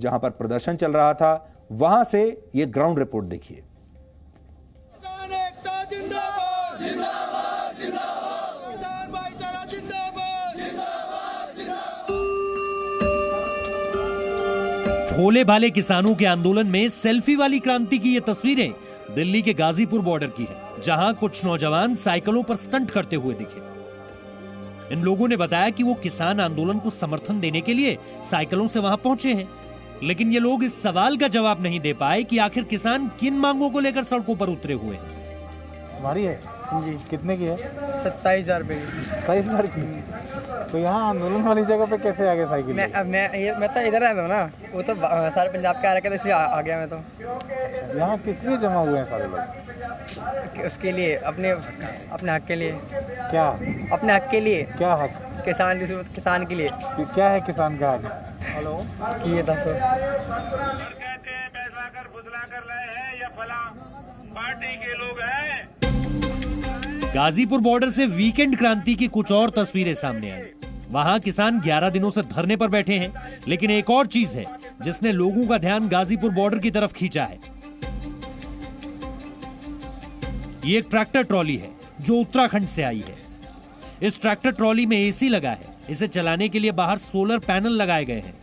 Speaker 1: जहां पर प्रदर्शन चल रहा था। वहां से ये ग्राउंड रिपोर्ट देखिए।
Speaker 4: किसान एकता जिंदाबाद, जिंदाबाद, जिंदाबाद। किसान भाईचारा जिंदाबाद, जिंदाबाद, जिंदाबाद।
Speaker 5: भोले भाले किसानों के आंदोलन में सेल्फी वाली क्रांति की ये तस्वीरें दिल्ली के गाजीपुर बॉर्डर की है, जहां कुछ नौजवान साइकिलों पर स्टंट करते हुए दिखे। इन लोगों ने बताया कि वो किसान आंदोलन को समर्थन देने के लिए साइकिलों से वहां पहुंचे हैं, लेकिन ये लोग इस सवाल का जवाब नहीं दे पाए कि आखिर किसान किन मांगों को लेकर सड़कों पर उतरे हुए हैं।
Speaker 6: हमारी है
Speaker 7: जी।
Speaker 6: कितने की है?
Speaker 7: 27,000 रुपये की।
Speaker 6: 27,000 की। तो यहाँ आंदोलन वाली जगह पे कैसे आ गए साइकिल?
Speaker 7: मैं तो इधर रहता हूँ ना, वो तो सारे पंजाब के आ रखे, तो इसलिए आ गया मैं तो।
Speaker 6: यहाँ किस लिए जमा हुए हैं सारे लोग?
Speaker 7: उसके लिए, अपने हक के लिए।
Speaker 6: क्या?
Speaker 7: अपने हक के लिए।
Speaker 6: क्या हक?
Speaker 7: किसान के लिए।
Speaker 6: क्या है किसान का हक?
Speaker 7: हेलो कि ये 10
Speaker 4: कहते हैं फैसला कर फुसला कर रहे हैं या फला पार्टी के लोग हैं।
Speaker 5: गाजीपुर बॉर्डर से वीकेंड क्रांति की कुछ और तस्वीरें सामने आई। वहां किसान 11 दिनों से धरने पर बैठे हैं, लेकिन एक और चीज है जिसने लोगों का ध्यान गाजीपुर बॉर्डर की तरफ खींचा है। ये एक ट्रैक्टर ट्रॉली है जो उत्तराखंड से आई है। इस ट्रैक्टर ट्रॉली में एसी लगा है। इसे चलाने के लिए बाहर सोलर पैनल लगाए गए हैं।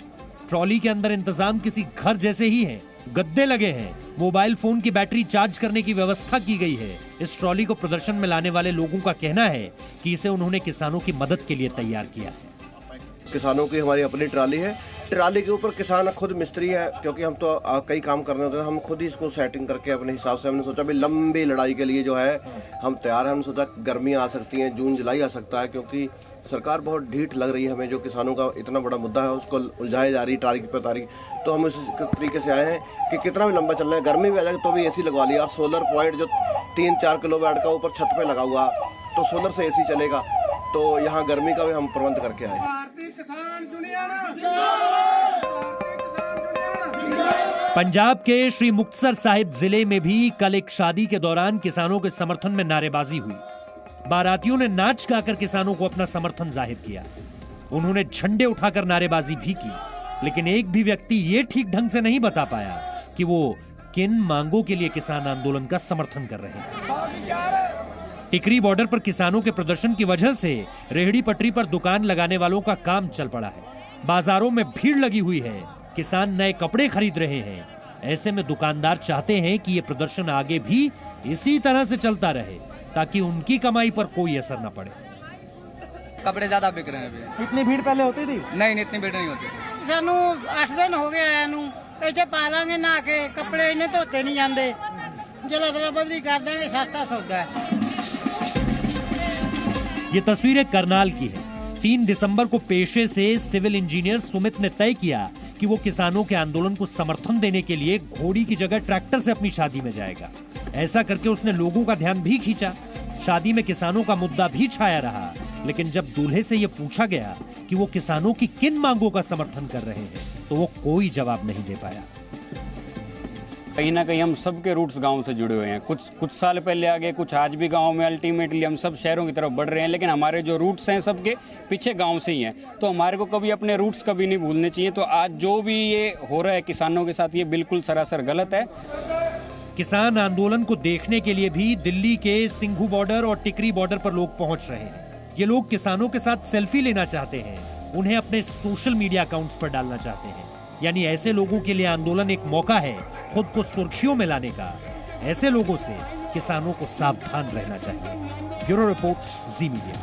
Speaker 5: ट्रॉली के अंदर इंतजाम किसी घर जैसे ही है। गद्दे लगे हैं। मोबाइल फोन की बैटरी चार्ज करने की व्यवस्था की गई है। इस ट्रॉली को प्रदर्शन में लाने वाले लोगों का कहना है कि इसे उन्होंने किसानों की मदद के लिए तैयार किया है।
Speaker 8: किसानों की हमारी अपनी ट्रॉली है ट्राली के ऊपर किसान खुद मिस्त्री है, क्योंकि हम तो कई काम करने होते हैं, हम खुद ही इसको सेटिंग करके अपने हिसाब से हमने सोचा भी लंबी लड़ाई के लिए जो है हम तैयार हैं। हमने सोचा गर्मियाँ आ सकती हैं, जून जुलाई आ सकता है, क्योंकि सरकार बहुत ढीठ लग रही है हमें। जो किसानों का इतना बड़ा मुद्दा है उसको उलझाई जा रही तारीख पर तारीख। तो हम इस तरीके से आए हैं कि कितना भी लंबा चल रहा है, गर्मी भी आ जाएगी तो भी एसी लगवा लिया। और सोलर पॉइंट जो 3-4 किलोवाट का ऊपर छत पे लगा हुआ, तो सोलर से एसी चलेगा। तो यहाँ गर्मी का भी हम प्रबंध करके आए।
Speaker 5: पंजाब के श्री मुक्तसर साहिब जिले में भी कल एक शादी के दौरान किसानों के समर्थन में नारेबाजी हुई। बारातियों ने नाच गाकर किसानों को अपना समर्थन जाहिर किया। उन्होंने झंडे उठाकर नारेबाजी भी की, लेकिन एक भी व्यक्ति ये ठीक ढंग से नहीं बता पाया कि वो किन मांगों के लिए किसान आंदोलन का समर्थन कर रहे हैं। टिकरी बॉर्डर पर किसानों के प्रदर्शन की वजह से रेहड़ी पटरी पर दुकान लगाने वालों का काम चल पड़ा है। बाजारों में भीड़ लगी हुई है, किसान नए कपड़े खरीद रहे हैं। ऐसे में दुकानदार चाहते हैं कि ये प्रदर्शन आगे भी इसी तरह से चलता रहे, ताकि उनकी कमाई पर कोई असर न पड़े।
Speaker 7: कपड़े ज्यादा बिक रहे हैं अभी।
Speaker 6: इतनी भीड़ पहले होती थी?
Speaker 7: नहीं, इतनी भीड़ नहीं होती थी।
Speaker 9: सानू 8 दिन हो गए आया नू, इत्थे पा लांगे नहा के, कपड़े इन्हें धोते नहीं जाते, जला अदला बदली कर देंगे, सस्ता सौदा है।
Speaker 5: ये तस्वीरें करनाल की है। 3 दिसंबर को पेशे से सिविल इंजीनियर सुमित ने तय किया कि वो किसानों के आंदोलन को समर्थन देने के लिए घोड़ी की जगह ट्रैक्टर से अपनी शादी में जाएगा। ऐसा करके उसने लोगों का ध्यान भी खींचा। शादी में किसानों का मुद्दा भी छाया रहा, लेकिन जब दूल्हे से ये पूछा गया कि वो किसानों की किन मांगों का समर्थन कर रहे हैं, तो वो कोई जवाब नहीं दे पाया।
Speaker 10: कहीं ना कहीं हम सबके रूट्स गांव से जुड़े हुए हैं। कुछ साल पहले आगे, कुछ आज भी गांव में। अल्टीमेटली हम सब शहरों की तरफ बढ़ रहे हैं, लेकिन हमारे जो रूट्स हैं सबके पीछे गांव से ही हैं। तो हमारे को कभी अपने रूट्स कभी नहीं भूलने चाहिए। तो आज जो भी ये हो रहा है किसानों के साथ, ये बिल्कुल सरासर गलत है।
Speaker 5: किसान आंदोलन को देखने के लिए भी दिल्ली के सिंघू बॉर्डर और टिकरी बॉर्डर पर लोग पहुंच रहे हैं। ये लोग किसानों के साथ सेल्फी लेना चाहते हैं, उन्हें अपने सोशल मीडिया अकाउंट्स पर डालना चाहते हैं। यानी ऐसे लोगों के लिए आंदोलन एक मौका है खुद को सुर्खियों में लाने का। ऐसे लोगों से किसानों को सावधान रहना चाहिए। ब्यूरो रिपोर्ट, जी मीडिया।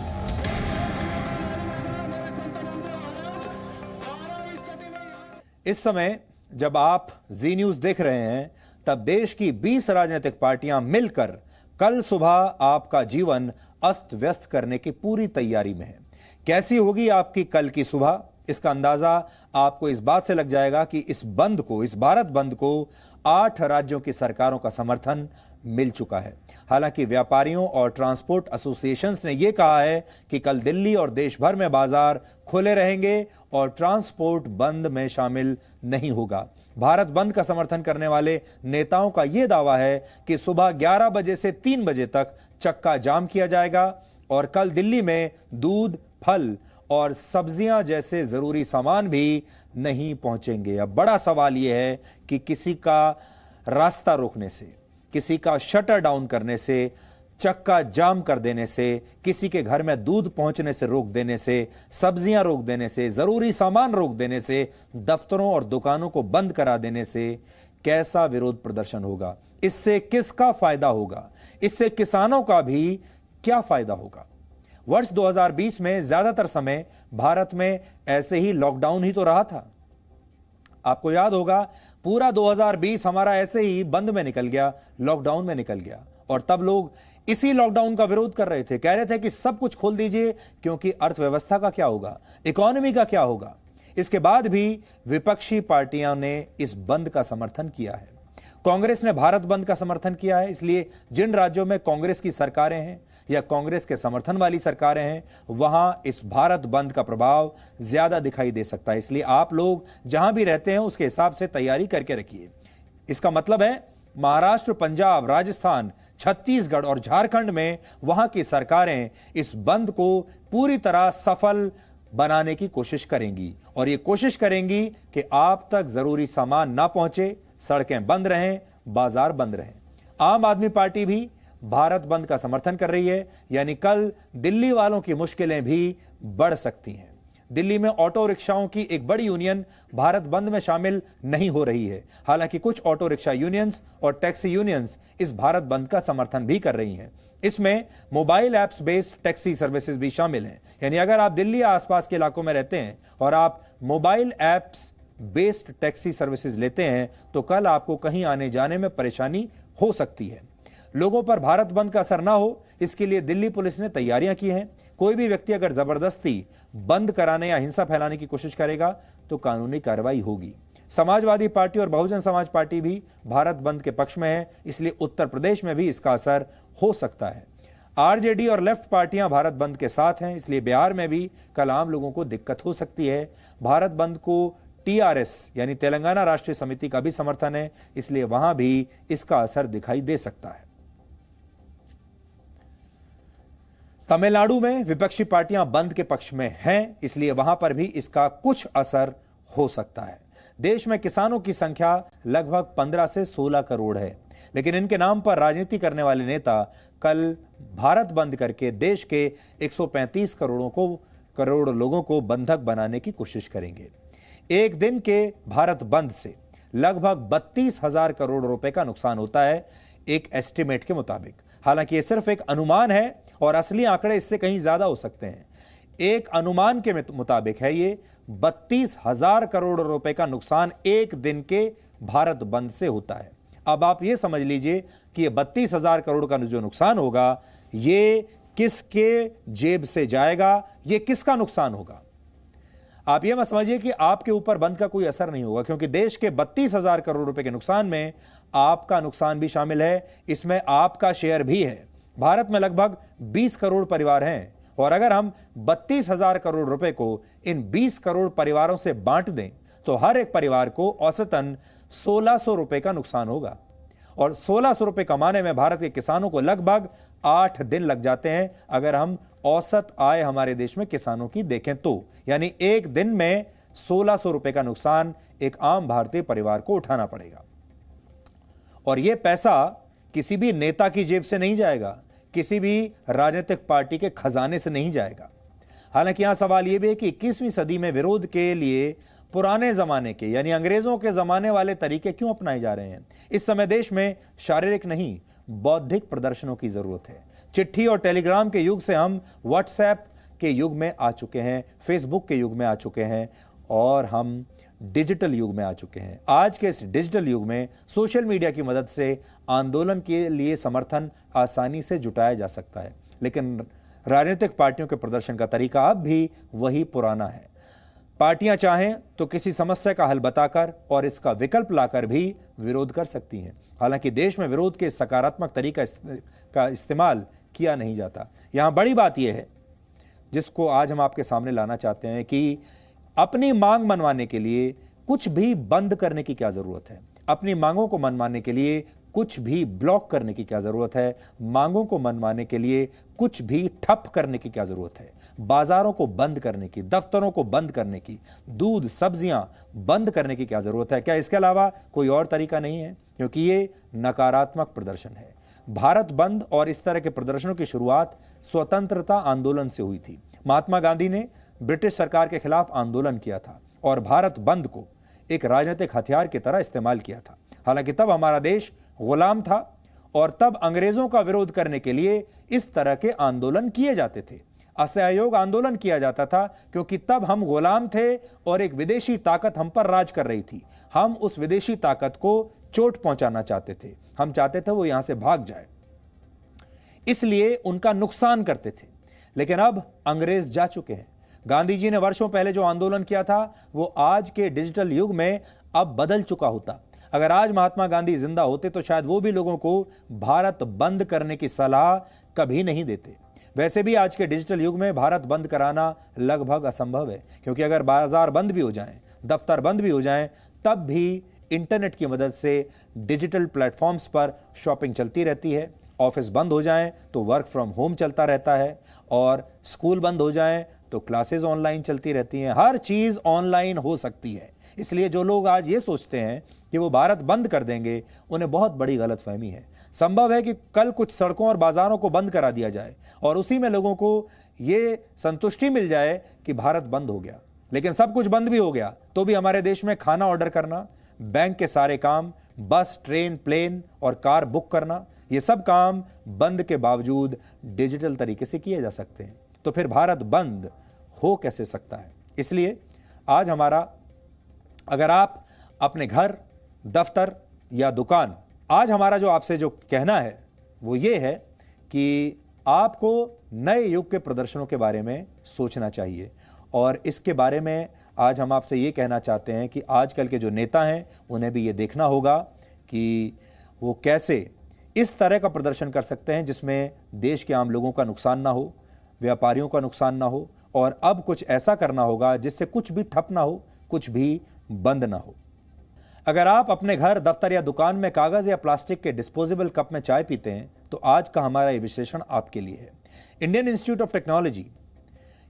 Speaker 1: इस समय जब आप जी न्यूज देख रहे हैं, तब देश की 20 राजनीतिक पार्टियां मिलकर कल सुबह आपका जीवन अस्त व्यस्त करने की पूरी तैयारी में है। कैसी होगी आपकी कल की सुबह, इसका अंदाजा आपको इस बात से लग जाएगा कि इस बंद को, इस भारत बंद को 8 राज्यों की सरकारों का समर्थन मिल चुका है। हालांकि व्यापारियों और ट्रांसपोर्ट एसोसिएशंस ने यह कहा है कि कल दिल्ली और देश भर में बाजार खुले रहेंगे और ट्रांसपोर्ट बंद में शामिल नहीं होगा। भारत बंद का समर्थन करने वाले नेताओं का यह दावा है कि सुबह 11 बजे से 3 बजे तक चक्का जाम किया जाएगा और कल दिल्ली में दूध, फल और सब्जियां जैसे जरूरी सामान भी नहीं पहुंचेंगे। अब बड़ा सवाल यह है कि किसी का रास्ता रोकने से, किसी का शटर डाउन करने से, चक्का जाम कर देने से, किसी के घर में दूध पहुंचने से रोक देने से, सब्जियां रोक देने से, जरूरी सामान रोक देने से, दफ्तरों और दुकानों को बंद करा देने से कैसा विरोध प्रदर्शन होगा? इससे किसका फायदा होगा? इससे किसानों का भी क्या फायदा होगा? वर्ष 2020 में ज्यादातर समय भारत में ऐसे ही लॉकडाउन ही तो रहा था। आपको याद होगा, पूरा 2020 हमारा ऐसे ही बंद में निकल गया, लॉकडाउन में निकल गया। और तब लोग इसी लॉकडाउन का विरोध कर रहे थे, कह रहे थे कि सब कुछ खोल दीजिए, क्योंकि अर्थव्यवस्था का क्या होगा, इकोनॉमी का क्या होगा। इसके बाद भी विपक्षी पार्टियों ने इस बंद का समर्थन किया है। कांग्रेस ने भारत बंद का समर्थन किया है, इसलिए जिन राज्यों में कांग्रेस की सरकारें हैं या कांग्रेस के समर्थन वाली सरकारें हैं, वहां इस भारत बंद का प्रभाव ज्यादा दिखाई दे सकता है। इसलिए आप लोग जहां भी रहते हैं उसके हिसाब से तैयारी करके रखिए। इसका मतलब है महाराष्ट्र, पंजाब, राजस्थान, छत्तीसगढ़ और झारखंड में वहां की सरकारें इस बंद को पूरी तरह सफल बनाने की कोशिश करेंगी और ये कोशिश करेंगी कि आप तक जरूरी सामान ना पहुंचे, सड़कें बंद रहें, बाजार बंद रहें। आम आदमी पार्टी भी भारत बंद का समर्थन कर रही है, यानी कल दिल्ली वालों की मुश्किलें भी बढ़ सकती हैं। दिल्ली में ऑटो रिक्शाओं की एक बड़ी यूनियन भारत बंद में शामिल नहीं हो रही है। हालांकि कुछ ऑटो रिक्शा यूनियंस और टैक्सी यूनियंस इस भारत बंद का समर्थन भी कर रही हैं। इसमें mobile apps based taxi services भी शामिल हैं। यानी अगर आप दिल्ली या आसपास के इलाकों में रहते हैं और आप mobile apps based taxi services लेते हैं तो कल आपको कहीं आने जाने में परेशानी हो सकती है। लोगों पर भारत बंद का असर ना हो, इसके लिए दिल्ली पुलिस ने तैयारियां की हैं। कोई भी व्यक्ति अगर जबरदस्ती बंद कराने या हिंसा फैलाने की कोशिश करेगा तो कानूनी कार्रवाई होगी। समाजवादी पार्टी और बहुजन समाज पार्टी भी भारत बंद के पक्ष में है, इसलिए उत्तर प्रदेश में भी इसका असर हो सकता है। आरजेडी और लेफ्ट पार्टियां भारत बंद के साथ हैं, इसलिए बिहार में भी कल आम लोगों को दिक्कत हो सकती है। भारत बंद को टीआरएस यानी तेलंगाना राष्ट्रीय समिति का भी समर्थन है, इसलिए वहां भी इसका असर दिखाई दे सकता है। तमिलनाडु में विपक्षी पार्टियां बंद के पक्ष में हैं, इसलिए वहां पर भी इसका कुछ असर हो सकता है। देश में किसानों की संख्या लगभग 15 से 16 करोड़ है, लेकिन इनके नाम पर राजनीति करने वाले नेता कल भारत बंद करके देश के 135 करोड़ लोगों को बंधक बनाने की कोशिश करेंगे। एक दिन के भारत बंद से लगभग 32,000 करोड़ रुपए का नुकसान होता है एक एस्टिमेट के मुताबिक। हालांकि यह सिर्फ एक अनुमान है और असली आंकड़े इससे कहीं ज्यादा हो सकते हैं। एक अनुमान के मुताबिक है ये 32,000 करोड़ रुपए का नुकसान एक दिन के भारत बंद से होता है। अब आप ये समझ लीजिए कि ये 32,000 करोड़ का जो नुकसान होगा ये किसके जेब से जाएगा, ये किसका नुकसान होगा। आप ये मत समझिए कि आपके ऊपर बंद का कोई असर नहीं होगा, क्योंकि देश के 32,000 करोड़ रुपए के नुकसान में आपका नुकसान भी शामिल है, इसमें आपका शेयर भी है। भारत में लगभग 20 करोड़ परिवार हैं और अगर हम 32,000 करोड़ रुपए को इन 20 करोड़ परिवारों से बांट दें तो हर एक परिवार को औसतन 1,600 रुपए का नुकसान होगा। और 1,600 रुपए कमाने में भारत के किसानों को लगभग 8 दिन लग जाते हैं अगर हम औसत आय हमारे देश में किसानों की देखें तो। यानी एक दिन में 1,600 रुपए का नुकसान एक आम भारतीय परिवार को उठाना पड़ेगा। और यह पैसा किसी भी नेता की जेब से नहीं जाएगा, किसी भी राजनीतिक पार्टी के खजाने से नहीं जाएगा। हालांकि यहां सवाल यह भी है कि 21वीं सदी में विरोध के लिए पुराने जमाने के यानी अंग्रेजों के जमाने वाले तरीके क्यों अपनाए जा रहे हैं। इस समय देश में शारीरिक नहीं बौद्धिक प्रदर्शनों की जरूरत है। चिट्ठी और टेलीग्राम के युग से हम व्हाट्सएप के युग में आ चुके हैं, फेसबुक के युग में आ चुके हैं और हम डिजिटल युग में आ चुके हैं। आज के इस डिजिटल युग में सोशल मीडिया की मदद से आंदोलन के लिए समर्थन आसानी से जुटाया जा सकता है, लेकिन राजनीतिक पार्टियों के प्रदर्शन का तरीका अब भी वही पुराना है। पार्टियां चाहें तो किसी समस्या का हल बताकर और इसका विकल्प लाकर भी विरोध कर सकती हैं। हालांकि देश में विरोध के सकारात्मक तरीका का इस्तेमाल किया नहीं जाता। यहां बड़ी बात यह है जिसको आज हम आपके सामने लाना चाहते हैं कि अपनी मांग मनवाने के लिए कुछ भी बंद करने की क्या जरूरत है, अपनी मांगों को मनवाने के लिए कुछ भी ब्लॉक करने की क्या जरूरत है, मांगों को मनवाने के लिए कुछ भी ठप करने की क्या जरूरत है, बाजारों को बंद करने की, दफ्तरों को बंद करने की, दूध सब्जियां बंद करने की क्या जरूरत है। क्या इसके अलावा कोई और तरीका नहीं है? क्योंकि ये नकारात्मक प्रदर्शन है। भारत बंद और इस तरह के प्रदर्शनों की शुरुआत स्वतंत्रता आंदोलन से हुई थी। महात्मा गांधी ने ब्रिटिश सरकार के खिलाफ आंदोलन किया था और भारत बंद को एक राजनीतिक हथियार की तरह इस्तेमाल किया था। हालांकि तब हमारा देश गुलाम था और तब अंग्रेजों का विरोध करने के लिए इस तरह के आंदोलन किए जाते थे। असहयोग आंदोलन किया जाता था क्योंकि तब हम गुलाम थे और एक विदेशी ताकत हम पर राज कर रही थी। हम उस विदेशी ताकत को चोट पहुंचाना चाहते थे, हम चाहते थे वो यहां से भाग जाए, इसलिए उनका नुकसान करते थे। लेकिन अब अंग्रेज जा चुके हैं। गांधी जी ने वर्षों पहले जो आंदोलन किया था वो आज के डिजिटल युग में अब बदल चुका होता। अगर आज महात्मा गांधी जिंदा होते तो शायद वो भी लोगों को भारत बंद करने की सलाह कभी नहीं देते। वैसे भी आज के डिजिटल युग में भारत बंद कराना लगभग असंभव है, क्योंकि अगर बाजार बंद भी हो जाएं, दफ्तर बंद भी हो जाएं, तब भी इंटरनेट की मदद से डिजिटल प्लेटफॉर्म्स पर शॉपिंग चलती रहती है। ऑफिस बंद हो जाएं तो वर्क फ्रॉम होम चलता रहता है और स्कूल बंद हो जाएं तो क्लासेस ऑनलाइन चलती रहती हैं। हर चीज ऑनलाइन हो सकती है। इसलिए जो लोग आज ये सोचते हैं कि वो भारत बंद कर देंगे, उन्हें बहुत बड़ी गलतफहमी है। संभव है कि कल कुछ सड़कों और बाजारों को बंद करा दिया जाए और उसी में लोगों को यह संतुष्टि मिल जाए कि भारत बंद हो गया। लेकिन सब कुछ बंद भी हो गया तो भी हमारे देश में खाना ऑर्डर करना, बैंक के सारे काम, बस, ट्रेन, प्लेन और कार बुक करना, ये सब काम बंद के बावजूद डिजिटल तरीके से किए जा सकते हैं। तो फिर भारत बंद हो कैसे सकता है? इसलिए आज अगर आप अपने घर, दफ्तर या दुकान, आज हमारा जो आपसे जो कहना है वो ये है कि आपको नए युग के प्रदर्शनों के बारे में सोचना चाहिए। और इसके बारे में आज हम आपसे ये कहना चाहते हैं कि आजकल के जो नेता हैं उन्हें भी ये देखना होगा कि वो कैसे इस तरह का प्रदर्शन कर सकते हैं जिसमें देश के आम लोगों का नुकसान ना हो, व्यापारियों का नुकसान ना हो, और अब कुछ ऐसा करना होगा जिससे कुछ भी ठप ना हो, कुछ भी बंद ना हो। अगर आप अपने घर, दफ्तर या दुकान में कागज या प्लास्टिक के डिस्पोजेबल कप में चाय पीते हैं तो आज का हमारा ये विश्लेषण आपके लिए है। इंडियन इंस्टीट्यूट ऑफ टेक्नोलॉजी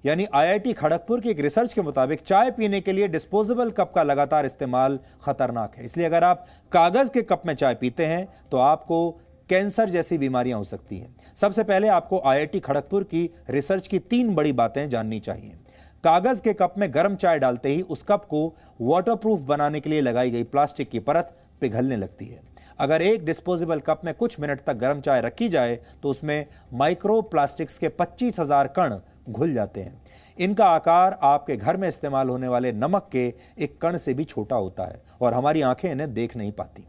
Speaker 1: यानी IIT खड़गपुर की एक रिसर्च के मुताबिक चाय पीने के लिए डिस्पोजेबल कप का लगातार इस्तेमाल खतरनाक है। इसलिए अगर आप कागज के कप में चाय पीते हैं तो आपको कैंसर जैसी बीमारियां हो सकती हैं। सबसे पहले आपको IIT खड़गपुर की रिसर्च की 3 बड़ी बातें जाननी चाहिए। कागज के कप में गर्म चाय डालते ही उस कप को वाटरप्रूफ बनाने के लिए लगाई गई प्लास्टिक की परत पिघलने लगती है। अगर एक डिस्पोजेबल कप में कुछ मिनट तक गर्म चाय रखी जाए तो उसमें माइक्रो प्लास्टिक्स के 25,000 कण घुल जाते हैं। इनका आकार आपके घर में इस्तेमाल होने वाले नमक के एक कण से भी छोटा होता है और हमारी आंखें इन्हें देख नहीं पाती।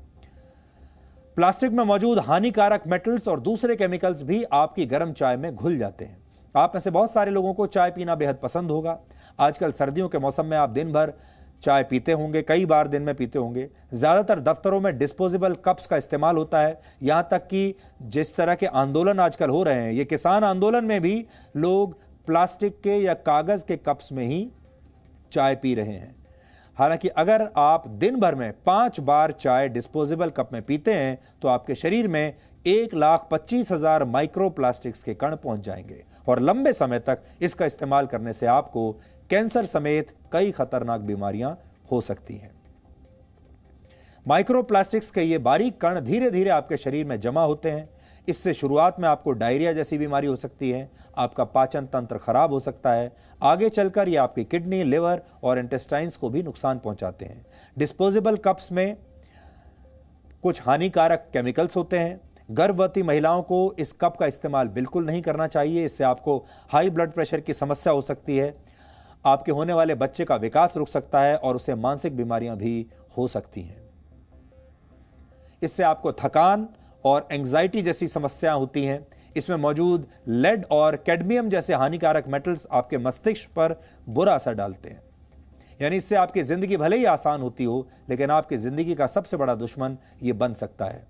Speaker 1: प्लास्टिक में मौजूद हानिकारक मेटल्स और दूसरे केमिकल्स भी आपकी गर्म चाय में घुल जाते हैं। आप में से बहुत सारे लोगों को चाय पीना बेहद पसंद होगा। आजकल सर्दियों के मौसम में आप दिन भर चाय पीते होंगे, कई बार दिन में पीते होंगे। ज्यादातर दफ्तरों में डिस्पोजेबल कप्स का इस्तेमाल होता है। यहां तक कि जिस तरह के आंदोलन आजकल हो रहे हैं, ये किसान आंदोलन में भी लोग प्लास्टिक के या कागज के कप्स में ही चाय पी रहे हैं। हालांकि अगर आप दिन भर में 5 बार चाय डिस्पोजेबल कप में पीते हैं तो आपके शरीर में 1,25,000 माइक्रो प्लास्टिक्स के कण पहुंच जाएंगे और लंबे समय तक इसका इस्तेमाल करने से आपको कैंसर समेत कई खतरनाक बीमारियां हो सकती हैं। माइक्रो प्लास्टिक्स के ये बारीक कण धीरे धीरे आपके शरीर में जमा होते हैं। इससे शुरुआत में आपको डायरिया जैसी बीमारी हो सकती है, आपका पाचन तंत्र खराब हो सकता है। आगे चलकर ये आपकी किडनी, लिवर और इंटेस्टाइन्स को भी नुकसान पहुंचाते हैं। डिस्पोजेबल कप्स में कुछ हानिकारक केमिकल्स होते हैं। गर्भवती महिलाओं को इस कप का इस्तेमाल बिल्कुल नहीं करना चाहिए। इससे आपको हाई ब्लड प्रेशर की समस्या हो सकती है, आपके होने वाले बच्चे का विकास रुक सकता है और उसे मानसिक बीमारियां भी हो सकती हैं। इससे आपको थकान और एंग्जाइटी जैसी समस्याएं होती हैं। इसमें मौजूद लेड और कैडमियम जैसे हानिकारक मेटल्स आपके मस्तिष्क पर बुरा असर डालते हैं। यानी इससे आपकी जिंदगी भले ही आसान होती हो, लेकिन आपकी जिंदगी का सबसे बड़ा दुश्मन यह बन सकता है।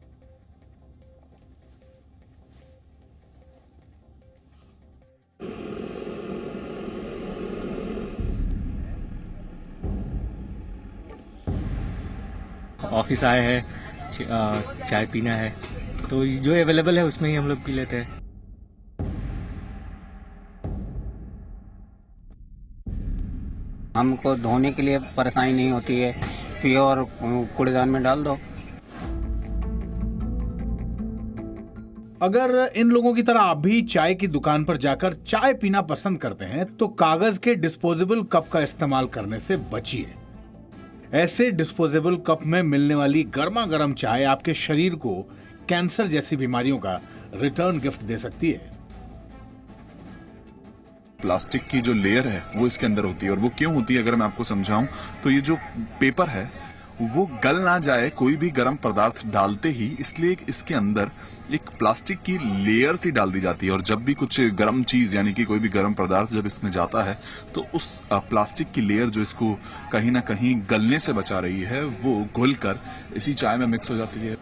Speaker 11: ऑफिस आए हैं, चाय पीना है तो जो अवेलेबल है उसमें ही हम लोग पी लेते हैं।
Speaker 12: हमको धोने के लिए परेशानी नहीं होती है, पियो और कूड़ेदान में डाल दो।
Speaker 13: अगर इन लोगों की तरह आप भी चाय की दुकान पर जाकर चाय पीना पसंद करते हैं तो कागज के डिस्पोजेबल कप का इस्तेमाल करने से बचिए। ऐसे डिस्पोजेबल कप में मिलने वाली गर्मा गर्म चाय आपके शरीर को कैंसर जैसी बीमारियों का रिटर्न गिफ्ट दे सकती है।
Speaker 14: प्लास्टिक की जो लेयर है वो इसके अंदर होती है, और वो क्यों होती है अगर मैं आपको समझाऊं तो ये जो पेपर है वो गल ना जाए कोई भी गर्म पदार्थ डालते ही, इसलिए इसके अंदर एक प्लास्टिक की लेयर सी डाल दी जाती है। और जब भी कुछ गर्म चीज यानी कि कोई भी गर्म पदार्थ जब इसमें जाता है तो उस प्लास्टिक की लेयर जो इसको कहीं ना कहीं गलने से बचा रही है वो घुलकर इसी चाय में मिक्स हो जाती है।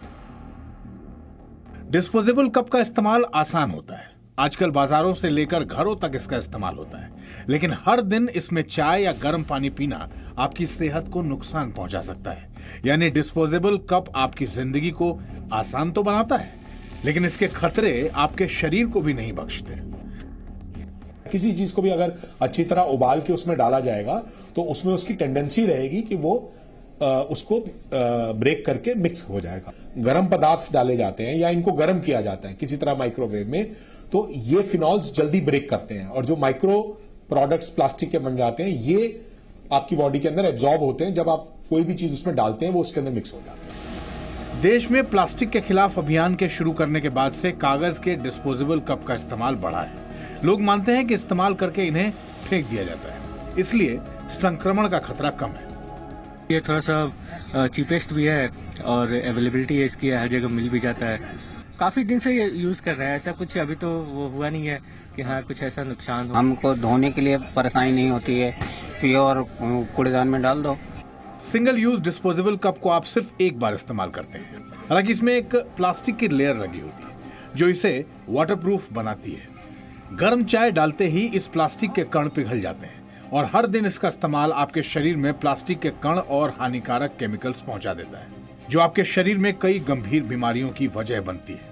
Speaker 13: डिस्पोजेबल कप का इस्तेमाल आसान होता है। आजकल बाजारों से लेकर घरों तक इसका इस्तेमाल होता है, लेकिन हर दिन इसमें चाय या गर्म पानी पीना आपकी सेहत को नुकसान पहुंचा सकता है। यानी डिस्पोजेबल कप आपकी जिंदगी को आसान तो बनाता है, लेकिन इसके खतरे आपके शरीर को भी नहीं बख्शते।
Speaker 15: किसी चीज को भी अगर अच्छी तरह उबाल के उसमें डाला जाएगा तो उसमें उसकी टेंडेंसी रहेगी कि वो उसको ब्रेक करके मिक्स हो जाएगा। गर्म पदार्थ डाले जाते हैं या इनको गर्म किया जाता है किसी तरह माइक्रोवेव में, तो ये फिनॉल्स जल्दी ब्रेक करते हैं और जो माइक्रो प्रोडक्ट्स प्लास्टिक के बन जाते हैं ये आपकी बॉडी के अंदर एब्जॉर्ब होते हैं। जब आप कोई भी चीज उसमें डालते हैं वो उसके अंदर मिक्स हो जाते हैं।
Speaker 13: देश में प्लास्टिक के खिलाफ अभियान के शुरू करने के बाद से कागज के डिस्पोजेबल कप का इस्तेमाल बढ़ा है। लोग मानते हैं कि इस्तेमाल करके इन्हें फेंक दिया जाता है, इसलिए संक्रमण का खतरा कम है।
Speaker 11: ये थोड़ा सा चीपेस्ट भी है और अवेलेबिलिटी है इसकी, हर जगह मिल भी जाता है। काफी दिन से ये यूज कर रहे हैं, ऐसा कुछ अभी तो वो हुआ नहीं है कि हाँ कुछ ऐसा नुकसान हो।
Speaker 12: हमको धोने के लिए परेशानी नहीं होती है, प्योर कूड़ेदान में डाल दो।
Speaker 13: सिंगल यूज डिस्पोजेबल कप को आप सिर्फ एक बार इस्तेमाल करते हैं। हालांकि इसमें एक प्लास्टिक की लेयर लगी होती है जो इसे वाटरप्रूफ बनाती है। गर्म चाय डालते ही इस प्लास्टिक के कण पिघल जाते हैं और हर दिन इसका इस्तेमाल आपके शरीर में प्लास्टिक के कण और हानिकारक केमिकल्स पहुंचा देता है, जो आपके शरीर में कई गंभीर बीमारियों की वजह बनती है।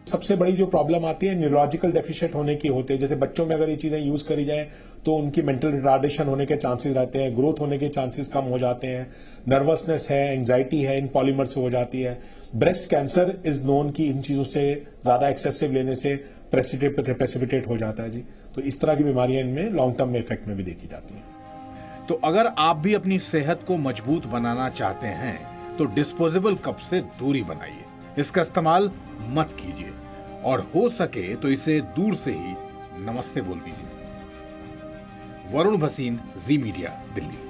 Speaker 15: सबसे बड़ी जो प्रॉब्लम आती है न्यूरोलॉजिकल डेफिशिएंट होने की होती है। जैसे बच्चों में अगर ये चीजें यूज करी जाए तो उनकी मेंटल रिटार्डेशन होने के चांसेस रहते हैं, ग्रोथ होने के चांसेस कम हो जाते हैं, नर्वसनेस है, एंजाइटी है, इन पॉलीमर से हो जाती है। ब्रेस्ट कैंसर इज नोन कि इन चीजों से ज्यादा एक्सेसिव लेने से प्रेसिपिटेट हो जाता है जी। तो इस तरह की बीमारियां इनमें लॉन्ग टर्म में इफेक्ट में भी देखी जाती हैं।
Speaker 13: तो अगर आप भी अपनी सेहत को मजबूत बनाना चाहते हैं तो डिस्पोजेबल कप से दूरी बनाइए, इसका इस्तेमाल मत कीजिए और हो सके तो इसे दूर से ही नमस्ते बोल दीजिए। Varun Bhasin, Zee media, Delhi.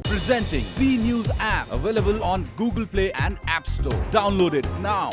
Speaker 16: Presenting B News app, available on Google Play and App Store. Download it now.